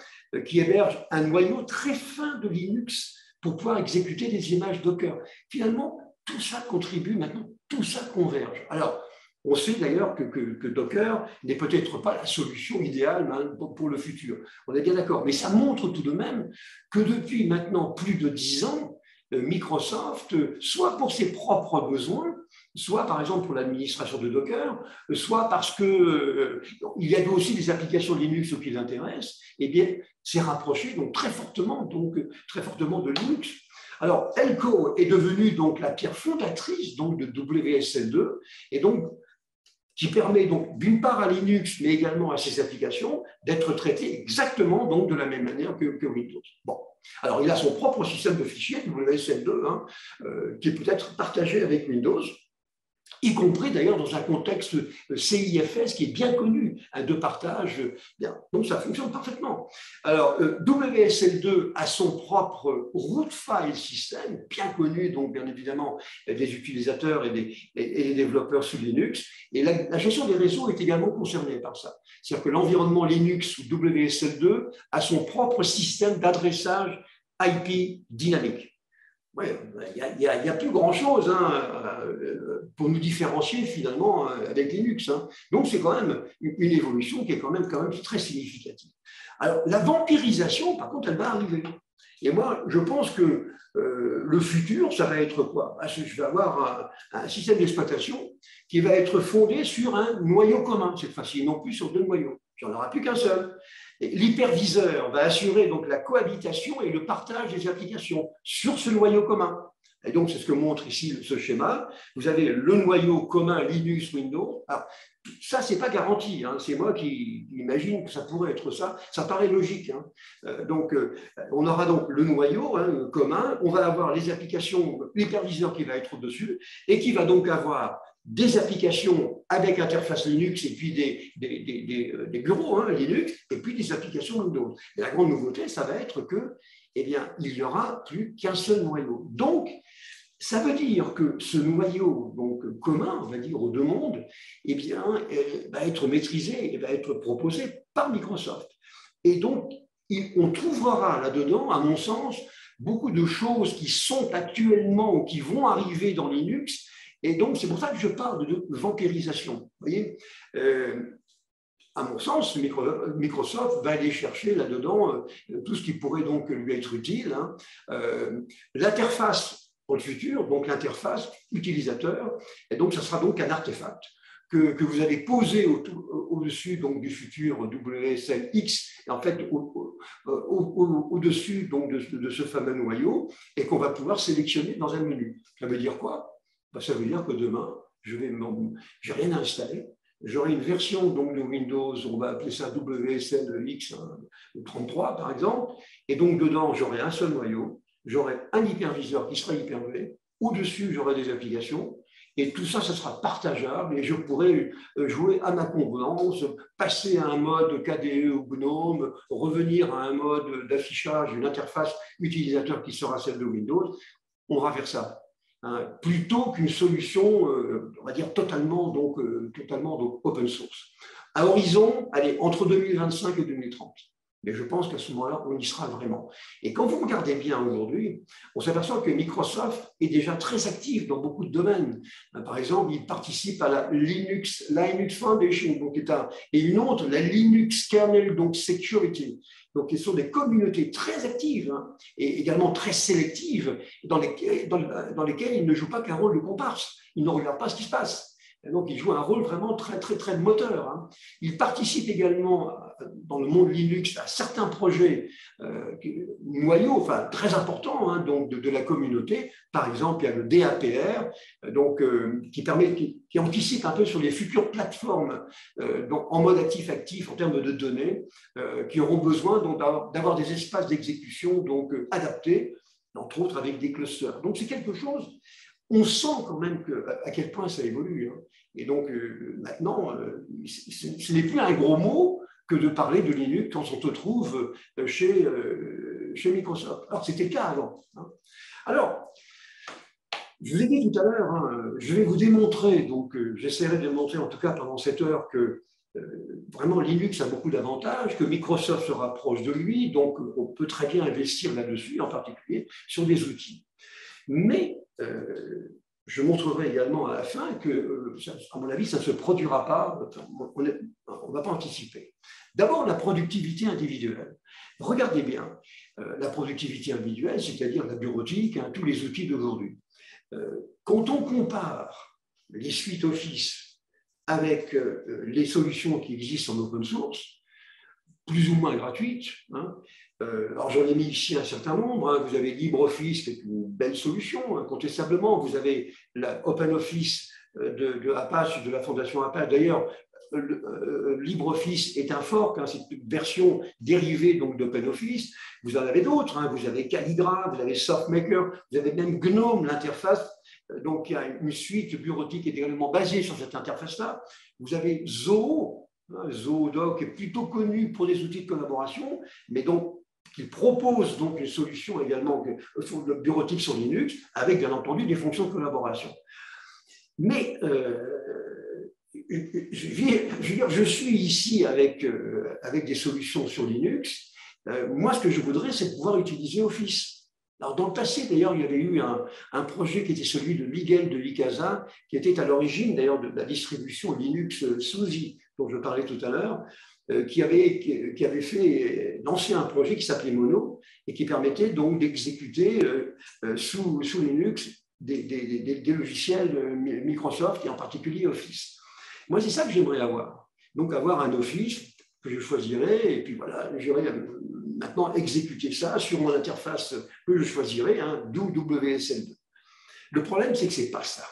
qui héberge un noyau très fin de Linux pour pouvoir exécuter des images Docker. Finalement, tout ça contribue maintenant, tout ça converge. Alors, on sait d'ailleurs que Docker n'est peut-être pas la solution idéale hein, pour le futur. On est bien d'accord. Mais ça montre tout de même que depuis maintenant plus de 10 ans, Microsoft, soit pour ses propres besoins, soit par exemple pour l'administration de Docker, soit parce qu'il y avait aussi des applications Linux qui l'intéressent, eh bien, s'est rapproché donc, très fortement de Linux. Alors, Elco est devenu donc la pierre fondatrice donc, de WSL2 et donc qui permet donc d'une part à Linux, mais également à ses applications, d'être traité exactement donc, de la même manière que Windows. Bon. Alors, il a son propre système de fichiers, WSL2, hein, qui est peut-être partagé avec Windows, y compris d'ailleurs dans un contexte CIFS qui est bien connu hein, de partage. Bien. Donc, ça fonctionne parfaitement. Alors, WSL2 a son propre root file system, bien connu, donc bien évidemment, des utilisateurs et des développeurs sous Linux. Et la gestion des réseaux est également concernée par ça. C'est-à-dire que l'environnement Linux sous WSL2 a son propre système d'adressage IP dynamique. Oui, il n'y a plus grand-chose hein, pour nous différencier finalement avec Linux. Hein. Donc, c'est quand même une évolution qui est quand même très significative. Alors, la vampirisation, par contre, elle va arriver. Et moi, je pense que le futur, ça va être quoi? Je vais avoir un système d'exploitation qui va être fondé sur un noyau commun, cette fois-ci, non plus sur deux noyaux. Il n'y en aura plus qu'un seul. L'hyperviseur va assurer donc la cohabitation et le partage des applications sur ce noyau commun. Et donc, c'est ce que montre ici ce schéma. Vous avez le noyau commun Linux, Windows. Alors, ça, ce n'est pas garanti. Hein. C'est moi qui imagine que ça pourrait être ça. Ça paraît logique. Hein. On aura donc le noyau hein, commun. On va avoir les applications, l'hyperviseur qui va être au-dessus et qui va donc avoir des applications avec interface Linux et puis des bureaux hein, Linux et puis des applications Windows. Et la grande nouveauté, ça va être que, eh bien, il n'y aura plus qu'un seul noyau. Donc, ça veut dire que ce noyau donc, commun, on va dire, aux deux mondes, eh bien, va être maîtrisé et va être proposé par Microsoft. Et donc, on trouvera là-dedans, à mon sens, beaucoup de choses qui sont actuellement ou qui vont arriver dans Linux. Et donc, c'est pour ça que je parle de vampirisation. Vous voyez à mon sens, Microsoft va aller chercher là-dedans tout ce qui pourrait donc lui être utile. Hein. L'interface pour le futur, donc l'interface utilisateur, et donc ça sera donc un artefact que vous allez poser au-dessus donc, du futur WSL-X, et en fait au-dessus donc, de ce fameux noyau, et qu'on va pouvoir sélectionner dans un menu. Ça veut dire quoi? Ça veut dire que demain, je n'ai rien à installer. J'aurai une version donc, de Windows, on va appeler ça WSL-X 33 par exemple, et donc dedans, j'aurai un seul noyau, j'aurai un hyperviseur qui sera Hyper-V, au-dessus, j'aurai des applications, et tout ça, ça sera partageable, et je pourrai jouer à ma convenance, passer à un mode KDE ou GNOME, revenir à un mode d'affichage, une interface utilisateur qui sera celle de Windows, on va vers ça. Hein, plutôt qu'une solution, on va dire, totalement donc, open source. À horizon, allez, entre 2025 et 2030. Mais je pense qu'à ce moment-là, on y sera vraiment. Et quand vous regardez bien aujourd'hui, on s'aperçoit que Microsoft est déjà très actif dans beaucoup de domaines. Par exemple, il participe à la Linux Foundation, donc et une autre, la Linux Kernel donc Security. Donc, ce sont des communautés très actives hein, et également très sélectives dans lesquelles ils ne jouent pas qu'un rôle de comparse. Ils ne regardent pas ce qui se passe. Et donc, ils jouent un rôle vraiment très, très, très moteur. Hein. Ils participent également dans le monde Linux à certains projets noyaux, enfin très importants hein, donc de la communauté. Par exemple, il y a le DAPR, donc, qui anticipe un peu sur les futures plateformes donc, en mode actif-actif en termes de données, qui auront besoin d'avoir des espaces d'exécution donc, adaptés, entre autres avec des clusters. Donc, c'est quelque chose. on sent quand même à quel point ça évolue. Hein. Et donc, maintenant, ce n'est plus un gros mot que de parler de Linux quand on se trouve chez Microsoft. Alors, c'était le cas avant. Hein. Alors, je vous ai dit tout à l'heure, hein, je vais vous démontrer, donc j'essaierai de démontrer en tout cas pendant cette heure que vraiment Linux a beaucoup d'avantages, que Microsoft se rapproche de lui, donc on peut très bien investir là-dessus, en particulier sur des outils. Mais je montrerai également à la fin que, à mon avis, ça ne se produira pas, on ne va pas anticiper. D'abord, la productivité individuelle. Regardez bien, la productivité individuelle, c'est-à-dire la bureautique, hein, tous les outils d'aujourd'hui. Quand on compare les suites Office avec les solutions qui existent en open source, plus ou moins gratuites, hein, alors j'en ai mis ici un certain nombre, hein, vous avez LibreOffice qui est une belle solution, incontestablement, vous avez la OpenOffice de Apache, de la fondation Apache, d'ailleurs, LibreOffice est un fork, hein, c'est une version dérivée d'OpenOffice. Vous en avez d'autres, hein, vous avez Calligra, vous avez SoftMaker, vous avez même GNOME, l'interface. Donc il y a une suite bureautique qui est également basée sur cette interface-là. Vous avez Zoho, hein, ZooDoc est plutôt connu pour des outils de collaboration, mais donc qui propose donc une solution également bureautique sur Linux, avec bien entendu des fonctions de collaboration. Mais je suis ici avec des solutions sur Linux. Moi, ce que je voudrais, c'est pouvoir utiliser Office. Alors, dans le passé, d'ailleurs, il y avait eu un projet qui était celui de Miguel de l'ICASA, qui était à l'origine, d'ailleurs, de la distribution Linux SUSE, dont je parlais tout à l'heure, qui avait lancé un projet qui s'appelait Mono et qui permettait donc d'exécuter sous Linux des logiciels Microsoft et en particulier Office. Moi, c'est ça que j'aimerais avoir. Donc, avoir un Office que je choisirais, et puis voilà, j'aurais maintenant exécuter ça sur mon interface que je choisirais, hein, WSL2. Le problème, c'est que ce n'est pas ça.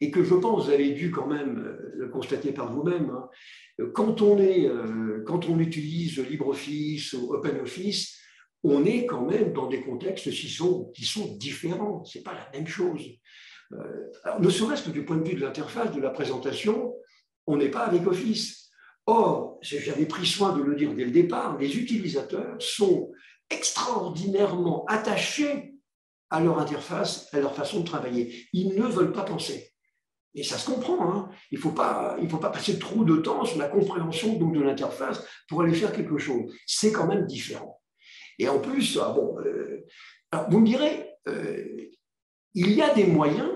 Et que je pense, vous avez dû quand même le constater par vous-même, hein, quand on utilise LibreOffice ou OpenOffice, on est quand même dans des contextes qui sont différents. Ce n'est pas la même chose. Alors, ne serait-ce que du point de vue de l'interface, de la présentation, on n'est pas avec Office. Or, j'avais pris soin de le dire dès le départ, les utilisateurs sont extraordinairement attachés à leur interface, à leur façon de travailler. Ils ne veulent pas penser. Et ça se comprend. Hein. Il ne faut pas passer trop de temps sur la compréhension donc, de l'interface pour aller faire quelque chose. C'est quand même différent. Et en plus, alors vous me direz, il y a des moyens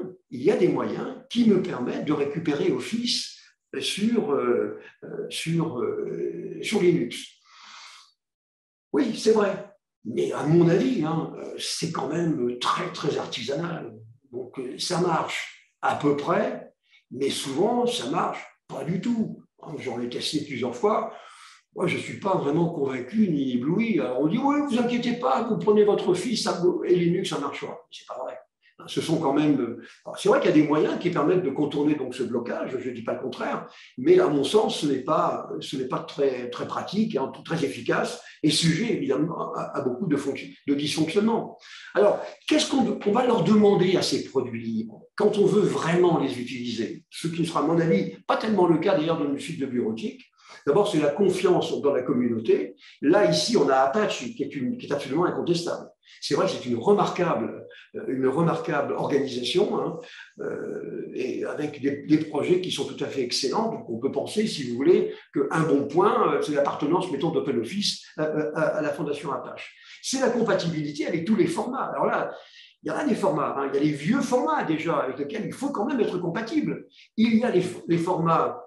qui me permettent de récupérer Office sur Linux. Oui, c'est vrai. Mais à mon avis, hein, c'est quand même très, très artisanal. Donc, ça marche à peu près, mais souvent, ça marche pas du tout. J'en ai testé plusieurs fois. Moi, je ne suis pas vraiment convaincu ni ébloui. Alors, on dit, oui, vous inquiétez pas, vous prenez votre Office et Linux, ça marchera. C'est pas vrai. Ce sont quand même. C'est vrai qu'il y a des moyens qui permettent de contourner donc ce blocage, je ne dis pas le contraire, mais à mon sens, ce n'est pas très, très pratique, hein, très efficace et sujet évidemment à beaucoup de dysfonctionnements. Alors, qu'est-ce qu'on va leur demander à ces produits libres quand on veut vraiment les utiliser? Ce qui ne sera, à mon avis, pas tellement le cas d'ailleurs dans une suite de bureautique. D'abord, c'est la confiance dans la communauté. Là, ici, on a Apache qui est absolument incontestable. C'est vrai que c'est une remarquable organisation, hein, et avec des projets qui sont tout à fait excellents. Donc, on peut penser, si vous voulez, qu'un bon point, c'est l'appartenance, mettons, d'OpenOffice à la fondation Apache. C'est la compatibilité avec tous les formats. Alors là, il y a des formats, hein, il y a les vieux formats déjà avec lesquels il faut quand même être compatible. Il y a les formats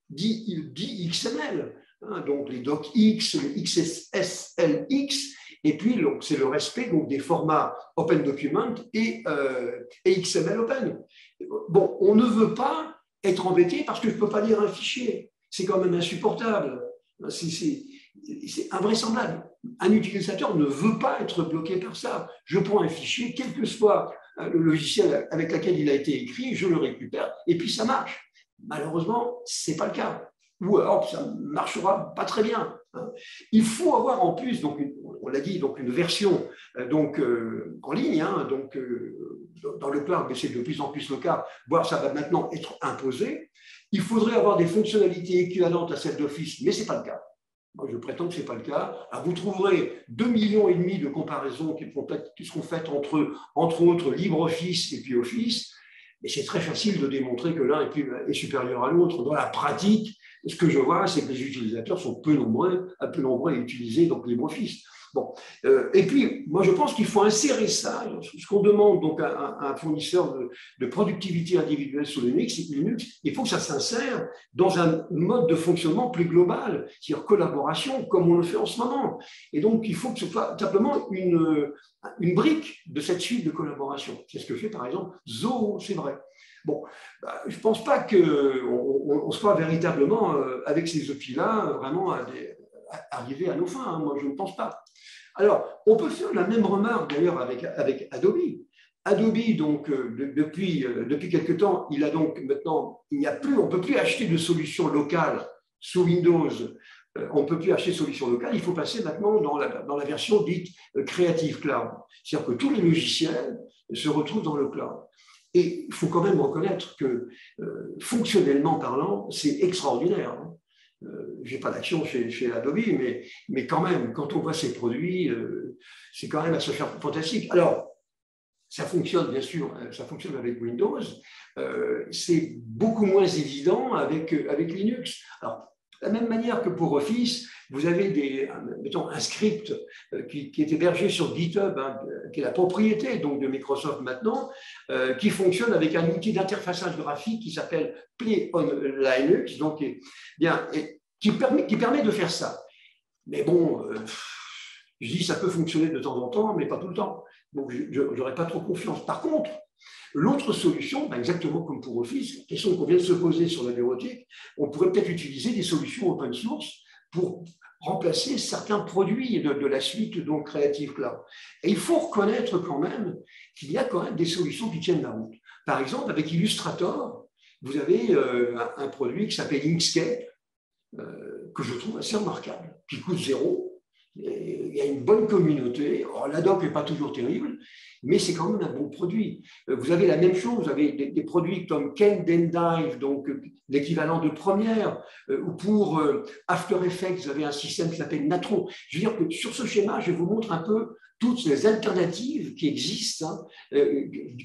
dits XML, hein, donc les docx, les XSLX, et puis c'est le respect donc, des formats Open Document et XML Open. Bon, on ne veut pas être embêté parce que je ne peux pas lire un fichier. C'est quand même insupportable. C'est invraisemblable. Un utilisateur ne veut pas être bloqué par ça. Je prends un fichier, quel que soit le logiciel avec lequel il a été écrit, je le récupère et puis ça marche. Malheureusement, ce n'est pas le cas. Ou alors, ça ne marchera pas très bien. Il faut avoir en plus, donc on l'a dit, donc une version en ligne, hein, dans le cloud, mais c'est de plus en plus le cas, voire ça va maintenant être imposé. Il faudrait avoir des fonctionnalités équivalentes à celles d'Office, mais ce n'est pas le cas. Moi, je prétends que ce n'est pas le cas. Alors, vous trouverez 2,5 millions de comparaisons qui seront faites entre autres LibreOffice et puis Office, mais c'est très facile de démontrer que l'un est supérieur à l'autre. Dans la pratique, ce que je vois, c'est que les utilisateurs sont peu nombreux à utiliser donc LibreOffice. Bon. Et puis, moi, je pense qu'il faut insérer ça, ce qu'on demande donc à un fournisseur de productivité individuelle sur Linux, il faut que ça s'insère dans un mode de fonctionnement plus global, c'est-à-dire collaboration, comme on le fait en ce moment. Et donc, il faut que ce soit simplement une brique de cette suite de collaboration. C'est ce que fait, par exemple, Zoho, c'est vrai. Bon, je ne pense pas qu'on soit véritablement, avec ces outils-là, vraiment arriver à nos fins. Hein. Moi, je ne pense pas. Alors, on peut faire la même remarque d'ailleurs avec Adobe. Adobe, donc, depuis quelque temps, il a donc maintenant, on ne peut plus acheter de solutions locales sous Windows. On ne peut plus acheter de solutions locales. Il faut passer maintenant dans la version dite Creative Cloud. C'est-à-dire que tous les logiciels se retrouvent dans le cloud. Et il faut quand même reconnaître que, fonctionnellement parlant, c'est extraordinaire. Hein. Je n'ai pas d'action chez Adobe, mais quand même, quand on voit ces produits, c'est quand même à se faire fantastique. Alors, ça fonctionne, bien sûr, ça fonctionne avec Windows. C'est beaucoup moins évident avec Linux. Alors, de la même manière que pour Office, vous avez mettons, un script qui est hébergé sur GitHub, hein, qui est la propriété donc, de Microsoft maintenant, qui fonctionne avec un outil d'interfaçage graphique qui s'appelle Play on Linux, donc, qui permet de faire ça. Mais bon, je dis ça peut fonctionner de temps en temps, mais pas tout le temps. Donc, je n'aurais pas trop confiance. Par contre, l'autre solution, exactement comme pour Office, la question qu'on vient de se poser sur la bureautique, on pourrait peut-être utiliser des solutions open source pour remplacer certains produits de la suite donc Creative Cloud. Et il faut reconnaître quand même qu'il y a quand même des solutions qui tiennent la route. Par exemple, avec Illustrator, vous avez un produit qui s'appelle Inkscape, que je trouve assez remarquable, qui coûte 0. Il y a une bonne communauté. La doc n'est pas toujours terrible, mais c'est quand même un bon produit. Vous avez la même chose, vous avez des produits comme Kdendive, donc l'équivalent de Premiere, ou pour After Effects, vous avez un système qui s'appelle Natron. Je veux dire que sur ce schéma, je vous montre un peu toutes les alternatives qui existent, hein,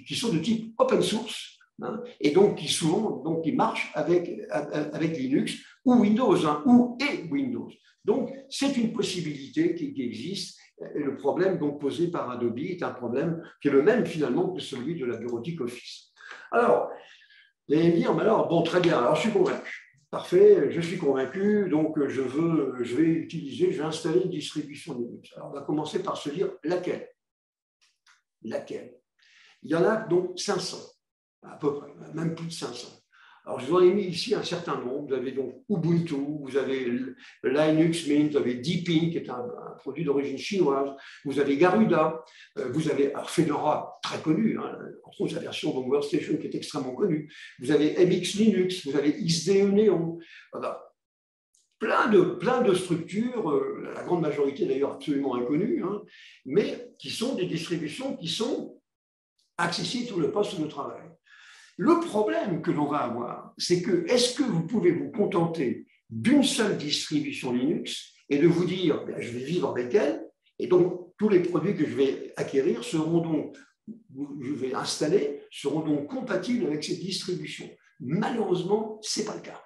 qui sont de type open source, hein, et donc qui marchent avec Linux ou Windows, hein, et Windows. Donc, c'est une possibilité qui existe. Et le problème donc, posé par Adobe est un problème qui est le même finalement que celui de la bureautique Office. Alors, vous allez me dire, mais alors, bon, très bien, alors je suis convaincu. Parfait, je suis convaincu, donc je vais installer une distribution Linux. Alors, on va commencer par se dire laquelle. Laquelle? Il y en a donc 500, à peu près, même plus de 500. Alors, je vous en ai mis ici un certain nombre. Vous avez donc Ubuntu, vous avez Linux Mint, vous avez Deepin, qui est un produit d'origine chinoise, vous avez Garuda, vous avez Fedora, très connu, hein, entre autres la version donc Workstation qui est extrêmement connue, vous avez MX Linux, vous avez XDE Neon, voilà. Plein de structures, la grande majorité d'ailleurs absolument inconnues, hein, mais qui sont des distributions qui sont accessibles sur le poste de travail. Le problème que l'on va avoir, c'est que est-ce que vous pouvez vous contenter d'une seule distribution Linux et de vous dire, je vais vivre avec elle, et donc tous les produits que je vais acquérir je vais installer, seront donc compatibles avec cette distribution. Malheureusement, ce n'est pas le cas.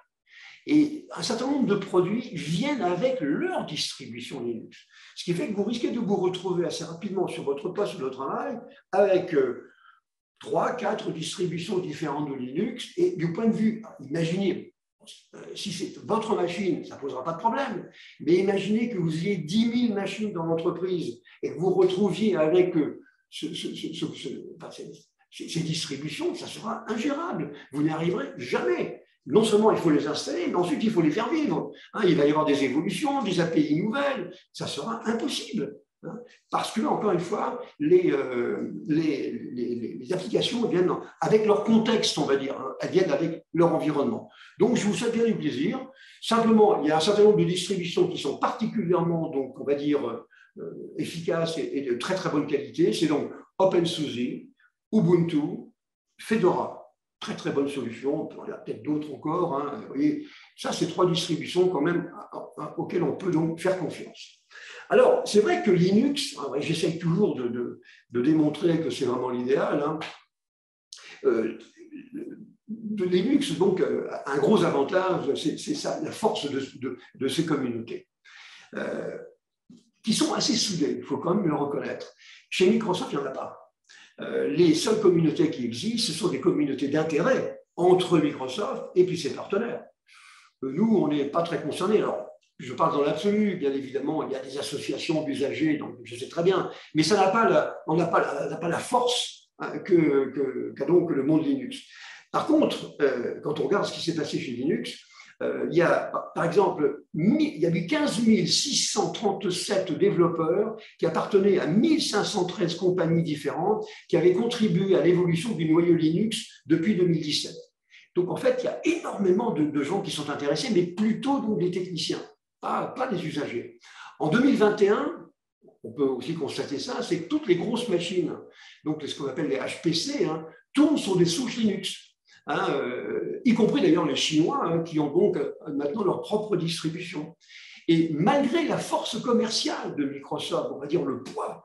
Et un certain nombre de produits viennent avec leur distribution Linux. Ce qui fait que vous risquez de vous retrouver assez rapidement sur votre poste de travail avec 3, 4 distributions différentes de Linux. Et du point de vue, imaginez, si c'est votre machine, ça ne posera pas de problème. Mais imaginez que vous ayez 10 000 machines dans l'entreprise et que vous retrouviez avec ces distributions, ça sera ingérable. Vous n'y arriverez jamais. Non seulement il faut les installer, mais ensuite il faut les faire vivre. Il va y avoir des évolutions, des API nouvelles. Ça sera impossible. Parce que, encore une fois, les applications viennent avec leur contexte, on va dire, elles viennent avec leur environnement. Donc, je vous souhaite bien du plaisir. Simplement, il y a un certain nombre de distributions qui sont particulièrement, donc, on va dire, efficace et de très très bonne qualité. C'est donc OpenSUSE, Ubuntu, Fedora. Très très bonne solution. Il y a peut-être d'autres encore. Hein. Vous voyez, ça, c'est 3 distributions quand même auxquelles on peut donc faire confiance. Alors, c'est vrai que Linux, j'essaye toujours de démontrer que c'est vraiment l'idéal. Hein. Linux, donc, un gros avantage, c'est ça, la force de ces communautés, qui sont assez soudées, il faut quand même le reconnaître. Chez Microsoft, il n'y en a pas. Les seules communautés qui existent, ce sont des communautés d'intérêt entre Microsoft et puis ses partenaires. Nous, on n'est pas très concernés. Alors, je parle dans l'absolu, bien évidemment, il y a des associations d'usagers, donc je sais très bien, mais ça n'a pas on n'a pas la force qu'a donc le monde Linux. Par contre, quand on regarde ce qui s'est passé chez Linux, il y a, par exemple, il y a eu 15 637 développeurs qui appartenaient à 1513 compagnies différentes qui avaient contribué à l'évolution du noyau Linux depuis 2017. Donc, en fait, il y a énormément de gens qui sont intéressés, mais plutôt donc des techniciens, pas des usagers. En 2021, on peut aussi constater ça, c'est que toutes les grosses machines, donc ce qu'on appelle les HPC, hein, tournent sur des souches Linux. Hein, y compris d'ailleurs les Chinois, hein, qui ont donc maintenant leur propre distribution. Et malgré la force commerciale de Microsoft, on va dire le poids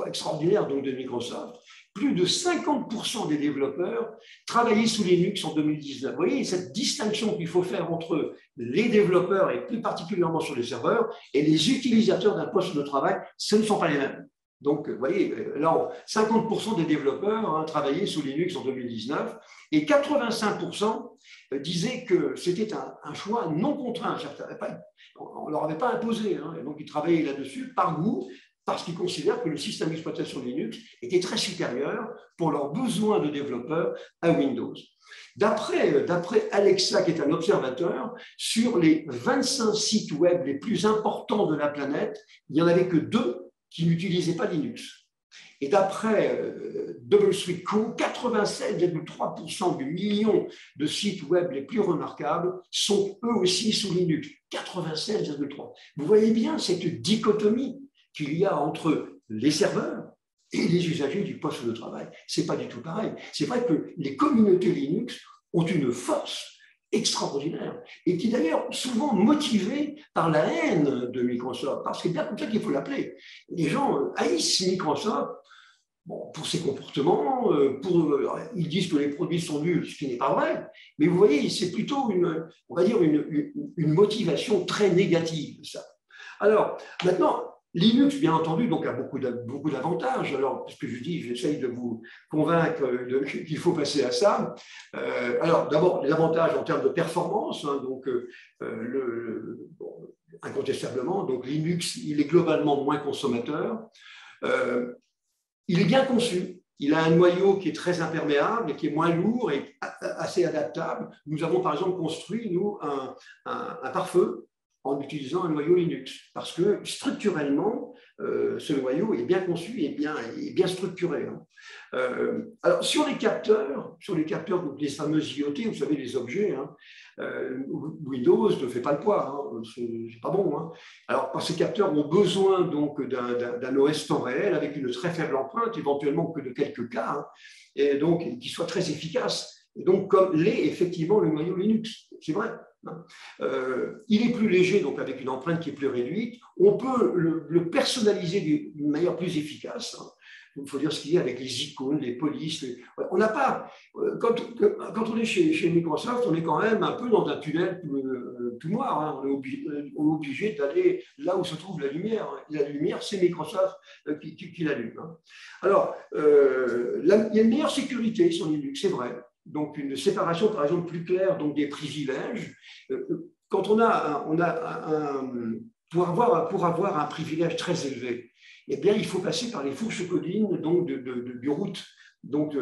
extraordinaire donc de Microsoft, plus de 50% des développeurs travaillaient sous Linux en 2019. Vous voyez cette distinction qu'il faut faire entre les développeurs, et plus particulièrement sur les serveurs, et les utilisateurs d'un poste de travail, ce ne sont pas les mêmes. Donc, vous voyez, là, 50% des développeurs travaillaient sous Linux en 2019 et 85% disaient que c'était un choix non contraint. On ne leur avait pas imposé, hein, et donc ils travaillaient là-dessus par goût, parce qu'ils considèrent que le système d'exploitation Linux était très supérieur pour leurs besoins de développeurs à Windows. D'après Alexa, qui est un observateur, sur les 25 sites web les plus importants de la planète, il n'y en avait que 2 qui n'utilisaient pas Linux. Et d'après DoubleSuite.co, 96,3% du million de sites web les plus remarquables sont eux aussi sous Linux. 96,3%. Vous voyez bien cette dichotomie qu'il y a entre les serveurs et les usagers du poste de travail. Ce n'est pas du tout pareil. C'est vrai que les communautés Linux ont une force extraordinaire et qui est d'ailleurs souvent motivée par la haine de Microsoft, parce que c'est bien comme ça qu'il faut l'appeler. Les gens haïssent Microsoft pour ses comportements, ils disent que les produits sont nuls, ce qui n'est pas vrai, mais vous voyez, c'est plutôt on va dire une motivation très négative, ça. Alors, maintenant, Linux, bien entendu, donc, a beaucoup d'avantages. Alors, ce que je dis, j'essaye de vous convaincre qu'il faut passer à ça. Alors, d'abord, les avantages en termes de performance. Hein, donc, incontestablement, donc Linux, il est globalement moins consommateur. Il est bien conçu. Il a un noyau qui est très imperméable et qui est moins lourd et assez adaptable. Nous avons, par exemple, construit, nous, un pare-feu en utilisant un noyau Linux, parce que structurellement, ce noyau est bien conçu et bien structuré. Hein. Alors, sur les capteurs, donc les fameuses IoT, vous savez, les objets, hein, Windows ne fait pas le poids, hein, c'est pas bon. Hein. Alors, ces capteurs ont besoin donc d'un OS temps réel avec une très faible empreinte, éventuellement que de quelques cas, hein, et donc qui soit très efficace. Et donc, comme l'est effectivement le noyau Linux, c'est vrai. Il est plus léger, donc avec une empreinte qui est plus réduite. On peut le personnaliser d'une manière plus efficace. Hein. Il faut dire ce qu'il y a avec les icônes, les polices. On n'a pas. Quand on est chez Microsoft, on est quand même un peu dans un tunnel tout noir. Hein. On est obligé d'aller là où se trouve la lumière. La lumière, c'est Microsoft qui l'allume. Hein. Alors, il y a une meilleure sécurité sur Linux, c'est vrai. Donc, une séparation, par exemple, plus claire donc, des privilèges. Quand pour avoir un privilège très élevé, eh bien, il faut passer par les fourches codines donc, du root. Donc,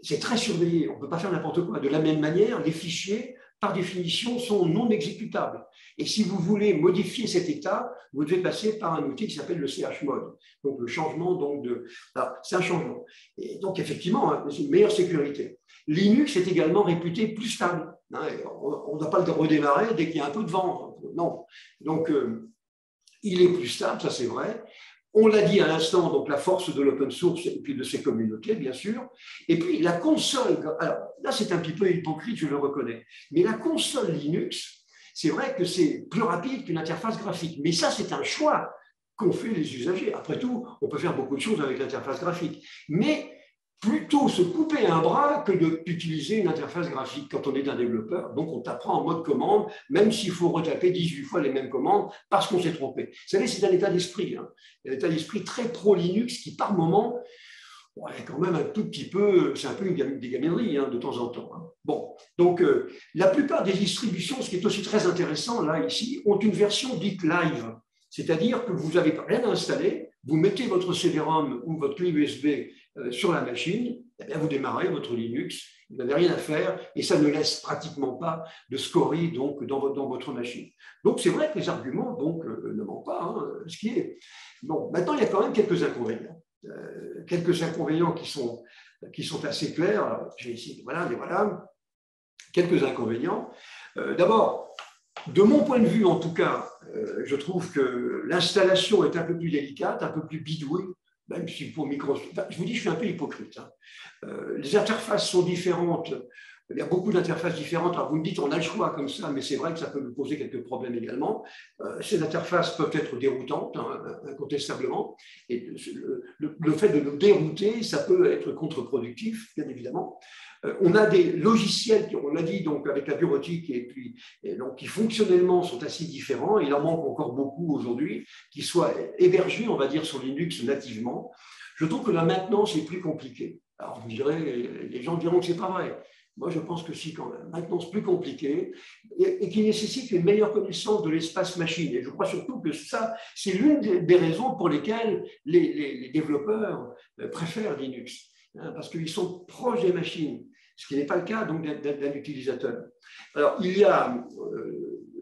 c'est très surveillé. On ne peut pas faire n'importe quoi. De la même manière, les fichiers, par définition, sont non exécutables. Et si vous voulez modifier cet état, vous devez passer par un outil qui s'appelle le chmod. Donc, le changement c'est un changement. Et donc, effectivement, hein, c'est une meilleure sécurité. Linux est également réputé plus stable. Hein, on ne doit pas le redémarrer dès qu'il y a un peu de vent. Non. Donc, il est plus stable, ça c'est vrai. On l'a dit à l'instant, donc la force de l'open source et puis de ces communautés, bien sûr. Et puis la console, alors là c'est un petit peu hypocrite, je le reconnais, mais la console Linux, c'est vrai que c'est plus rapide qu'une interface graphique. Mais ça, c'est un choix qu'ont fait les usagers. Après tout, on peut faire beaucoup de choses avec l'interface graphique. Mais plutôt se couper un bras que d'utiliser une interface graphique quand on est un développeur. Donc, on t'apprend en mode commande, même s'il faut retaper 18 fois les mêmes commandes parce qu'on s'est trompé. Vous savez, c'est un état d'esprit. Hein. Un état d'esprit très pro-Linux qui, par moment, est quand même un tout petit peu, c'est un peu des gamineries hein, de temps en temps. Hein. Bon, donc la plupart des distributions, ce qui est aussi très intéressant là, ici, ont une version dite live. C'est-à-dire que vous n'avez rien à installer, vous mettez votre CD-ROM ou votre clé USB sur la machine, et bien vous démarrez votre Linux, vous n'avez rien à faire et ça ne laisse pratiquement pas de scories donc, dans votre machine. Donc c'est vrai que les arguments donc, ne manquent pas. Hein, ce qui est... Bon, maintenant, il y a quand même quelques inconvénients. Quelques inconvénients qui sont assez clairs. Je vais essayer, voilà. Quelques inconvénients. D'abord, de mon point de vue, en tout cas, je trouve que l'installation est un peu plus délicate, un peu plus bidouille, même si pour Microsoft, enfin, je vous dis, je suis un peu hypocrite. Hein. Les interfaces sont différentes. Il y a beaucoup d'interfaces différentes. Alors vous me dites, on a le choix comme ça, mais c'est vrai que ça peut nous poser quelques problèmes également. Ces interfaces peuvent être déroutantes, hein, incontestablement. Et le fait de nous dérouter, ça peut être contre-productif, bien évidemment. On a des logiciels, on l'a dit, donc, avec la bureautique, donc, qui fonctionnellement sont assez différents. Il en manque encore beaucoup aujourd'hui, qui soient hébergés, on va dire, sur Linux nativement. Je trouve que la maintenance est plus compliquée. Alors vous direz, les gens diront que ce n'est pas vrai. Moi, je pense que si, quand même. Maintenant, c'est plus compliqué et qui nécessite une meilleure connaissance de l'espace machine. Et je crois surtout que ça, c'est l'une des raisons pour lesquelles les développeurs préfèrent Linux, hein, parce qu'ils sont proches des machines, ce qui n'est pas le cas donc d'un utilisateur. Alors, il y a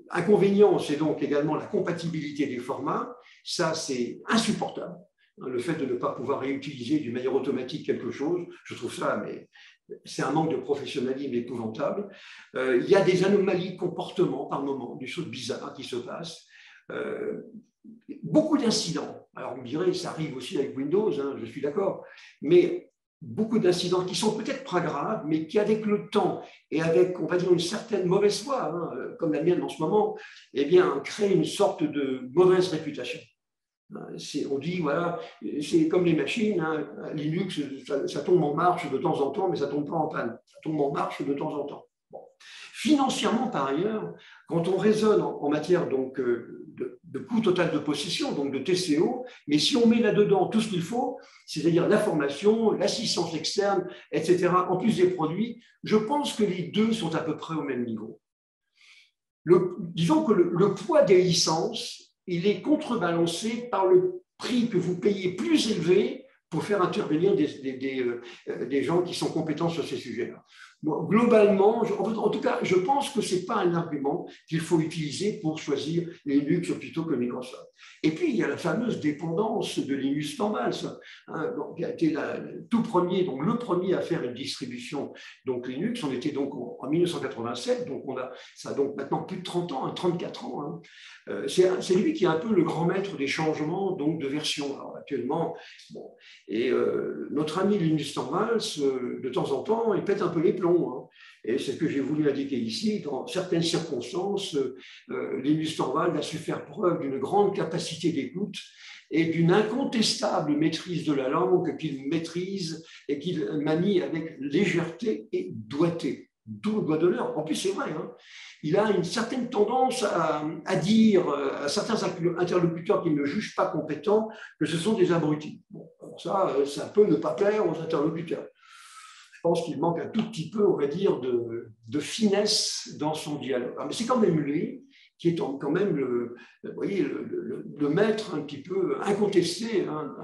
inconvénient, c'est donc également la compatibilité des formats. Ça, c'est insupportable. Le fait de ne pas pouvoir réutiliser d'une manière automatique quelque chose, je trouve ça, mais c'est un manque de professionnalisme épouvantable. Il y a des anomalies de comportement par moment, des choses bizarres qui se passent. Beaucoup d'incidents. Alors, vous me direz, ça arrive aussi avec Windows, hein, je suis d'accord, mais beaucoup d'incidents qui sont peut-être pas graves, mais qui, avec le temps et avec, on va dire, une certaine mauvaise foi, hein, comme la mienne en ce moment, eh bien, créent une sorte de mauvaise réputation. On dit, voilà, c'est comme les machines, hein, Linux, ça tombe en marche de temps en temps, mais ça ne tombe pas en panne. Ça tombe en marche de temps en temps. Bon. Financièrement, par ailleurs, quand on raisonne en matière donc, de coût total de possession, donc de TCO, mais si on met là-dedans tout ce qu'il faut, c'est-à-dire la formation, l'assistance externe, etc., en plus des produits, je pense que les deux sont à peu près au même niveau. Disons que le poids des licences, il est contrebalancé par le prix que vous payez plus élevé pour faire intervenir des gens qui sont compétents sur ces sujets-là. Bon, globalement, en tout cas, je pense que ce n'est pas un argument qu'il faut utiliser pour choisir Linux plutôt que Microsoft. Et puis, il y a la fameuse dépendance de Linux Torvalds, hein, qui a été tout premier, donc le premier à faire une distribution donc Linux. On était donc en 1987, donc ça a donc maintenant plus de 30 ans, hein, 34 ans. Hein. C'est lui qui est un peu le grand maître des changements donc, de version. Alors, actuellement, bon, et notre ami Linus Torvalds, de temps en temps, il pète un peu les plombs. Hein. Et c'est ce que j'ai voulu indiquer ici. Dans certaines circonstances, Linus Torvalds a su faire preuve d'une grande capacité d'écoute et d'une incontestable maîtrise de la langue qu'il maîtrise et qu'il manie avec légèreté et doigté. D'où le doigt d'honneur. En plus, c'est vrai, hein, il a une certaine tendance à dire à certains interlocuteurs qui ne le jugent pas compétents que ce sont des abrutis. Bon, alors ça peut ne pas plaire aux interlocuteurs. Je pense qu'il manque un tout petit peu, on va dire, de finesse dans son dialogue. Mais c'est quand même lui qui est quand même le maître un petit peu incontesté hein,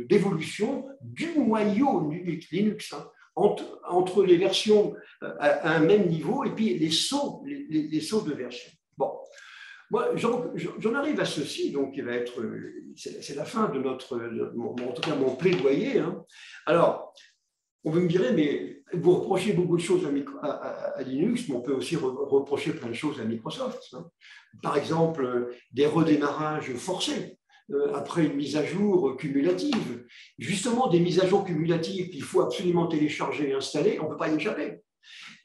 d'évolution du noyau Linux. Hein, entre les versions à un même niveau et puis les sauts de version. Bon, moi, j'en arrive à ceci, donc qui va être, c'est la fin de en tout cas mon plaidoyer. Hein. Alors, on me dirait, mais vous reprochez beaucoup de choses à Linux, mais on peut aussi reprocher plein de choses à Microsoft. Hein. Par exemple, des redémarrages forcés. après une mise à jour cumulative. Justement, des mises à jour cumulatives qu'il faut absolument télécharger et installer, on ne peut pas y échapper.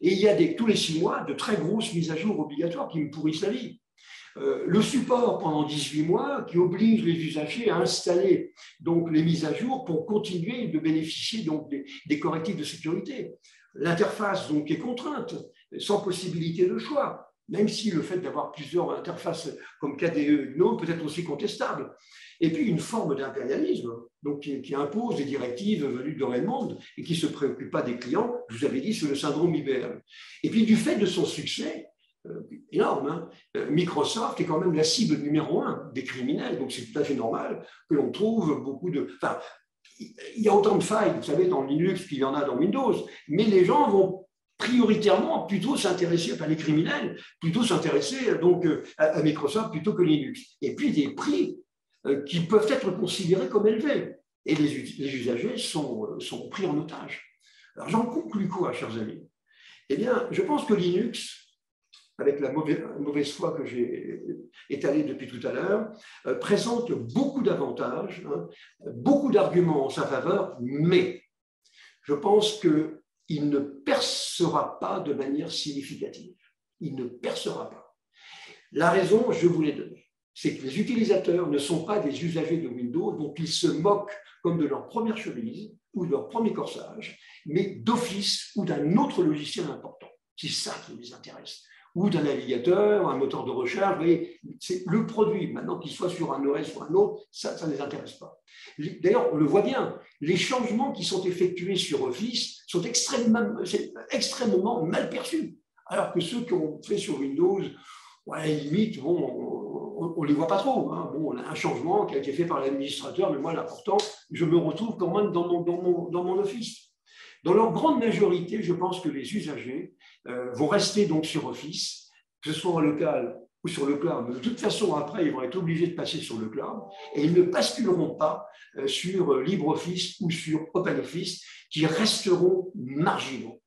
Et il y a tous les 6 mois de très grosses mises à jour obligatoires qui me pourrissent la vie. Le support pendant 18 mois qui oblige les usagers à installer donc, les mises à jour pour continuer de bénéficier donc, des correctifs de sécurité. L'interface donc, est contrainte, sans possibilité de choix, même si le fait d'avoir plusieurs interfaces comme KDE, GNOME peut être aussi contestable. Et puis une forme d'impérialisme donc, qui impose des directives venues de Raymond et qui ne se préoccupe pas des clients, je vous avais dit, c'est le syndrome IBM. Et puis du fait de son succès, énorme, hein, Microsoft est quand même la cible numéro 1 des criminels, donc c'est tout à fait normal que l'on trouve beaucoup de... Enfin, il y a autant de failles, vous savez, dans Linux qu'il y en a dans Windows, mais les gens vont prioritairement plutôt s'intéresser, enfin les criminels, plutôt s'intéresser donc à Microsoft plutôt que Linux. Et puis des prix qui peuvent être considérés comme élevés. Et les usagers sont pris en otage. Alors j'en conclus quoi, chers amis? Eh bien, je pense que Linux, avec la mauvaise foi que j'ai étalée depuis tout à l'heure, présente beaucoup d'avantages, hein, beaucoup d'arguments en sa faveur, mais je pense qu'il ne percera pas de manière significative. Il ne percera pas. La raison, je vous l'ai donnée, c'est que les utilisateurs ne sont pas des usagers de Windows, donc ils se moquent comme de leur première chemise ou de leur premier corsage, mais d'Office ou d'un autre logiciel important. C'est ça qui les intéresse. Ou d'un navigateur, un moteur de recherche, vous voyez, c'est le produit. Maintenant, qu'il soit sur un OS ou un autre, ça ne les intéresse pas. D'ailleurs, on le voit bien, les changements qui sont effectués sur Office sont extrêmement mal perçus. Alors que ceux qu'on fait sur Windows, ouais, limite, bon, on ne les voit pas trop. Hein. Bon, on a un changement qui a été fait par l'administrateur, mais moi, l'important, je me retrouve quand même dans mon Office. Dans leur grande majorité, je pense que les usagers vont rester donc sur Office, que ce soit en local ou sur le cloud. Mais de toute façon, après, ils vont être obligés de passer sur le cloud et ils ne basculeront pas sur LibreOffice ou sur OpenOffice, qui resteront marginaux.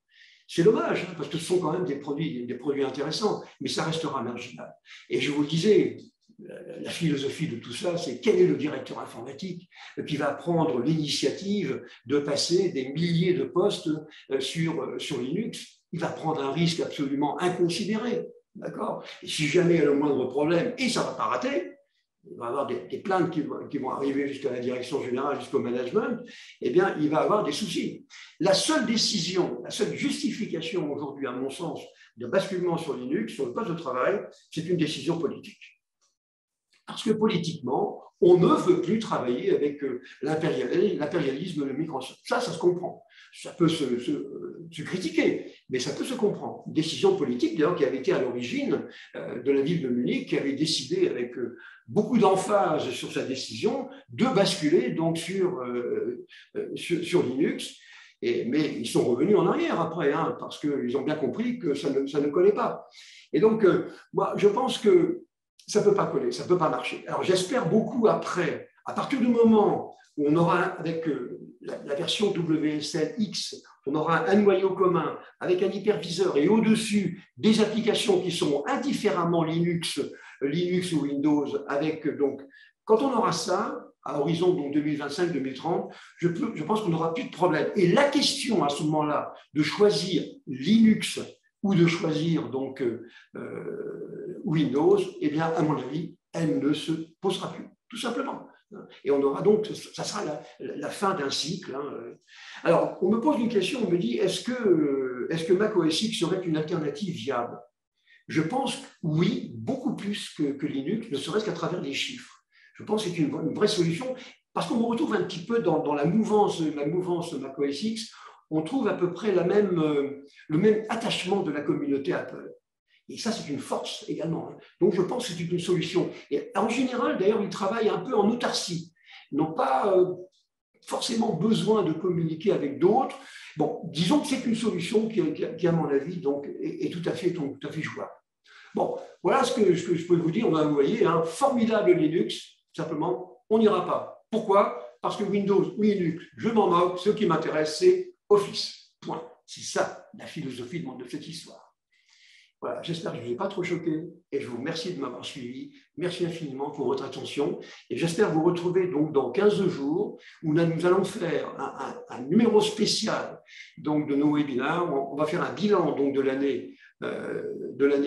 C'est dommage, hein, parce que ce sont quand même des produits intéressants, mais ça restera marginal. Et je vous le disais, la philosophie de tout ça, c'est quel est le directeur informatique qui va prendre l'initiative de passer des milliers de postes sur Linux. Il va prendre un risque absolument inconsidéré. D'accord? Et si jamais il y a le moindre problème, et ça ne va pas rater, il va y avoir des plaintes qui vont arriver jusqu'à la direction générale, jusqu'au management, eh bien, il va y avoir des soucis. La seule décision, la seule justification aujourd'hui, à mon sens, de basculement sur Linux, sur le poste de travail, c'est une décision politique. Parce que politiquement, on ne veut plus travailler avec l'impérialisme de Microsoft. Ça se comprend. Ça peut se critiquer, mais ça peut se comprendre. Une décision politique, d'ailleurs, qui avait été à l'origine de la ville de Munich, qui avait décidé avec beaucoup d'emphase sur sa décision de basculer donc sur Linux. Mais ils sont revenus en arrière après, hein, parce qu'ils ont bien compris que ça ne collait pas. Et donc, moi, je pense que ça ne peut pas coller, ça ne peut pas marcher. Alors j'espère beaucoup après, à partir du moment où on aura, avec la version WSL-X, on aura un noyau commun avec un hyperviseur et au-dessus des applications qui seront indifféremment Linux ou Windows, avec donc, quand on aura ça, à horizon 2025-2030, je pense qu'on n'aura plus de problème. Et la question à ce moment-là de choisir Linux ou de choisir donc Windows, eh bien, à mon avis, elle ne se posera plus, tout simplement. Et on aura donc, ça sera la fin d'un cycle. Hein. Alors, on me pose une question, on me dit, est-ce que Mac OS X serait une alternative viable? Je pense oui, beaucoup plus que Linux, ne serait-ce qu'à travers les chiffres. Je pense que c'est une vraie solution, parce qu'on me retrouve un petit peu dans la mouvance Mac OS X, on trouve à peu près le même attachement de la communauté Apple. Et ça, c'est une force également. Donc, je pense que c'est une solution. Et en général, d'ailleurs, ils travaillent un peu en autarcie. Ils n'ont pas forcément besoin de communiquer avec d'autres. Bon, disons que c'est une solution qui à mon avis, donc, est tout à fait jouable. Bon, voilà ce que je peux vous dire. Vous voyez, un formidable Linux, simplement, on n'ira pas. Pourquoi? Parce que Windows ou Linux, je m'en moque. Ce qui m'intéresse, c'est Office. Point. C'est ça la philosophie de cette histoire. Voilà, j'espère que je ne vous ai pas trop choqué et je vous remercie de m'avoir suivi. Merci infiniment pour votre attention et j'espère vous retrouver donc dans 15 jours où nous allons faire un numéro spécial donc, de nos webinaires. On va faire un bilan donc, de l'année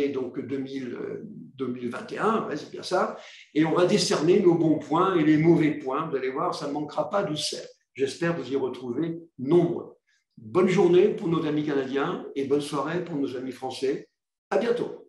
donc 2021, ouais, c'est bien ça, et on va décerner nos bons points et les mauvais points. Vous allez voir, ça ne manquera pas de sel. J'espère vous y retrouver nombreux. Bonne journée pour nos amis canadiens et bonne soirée pour nos amis français. À bientôt.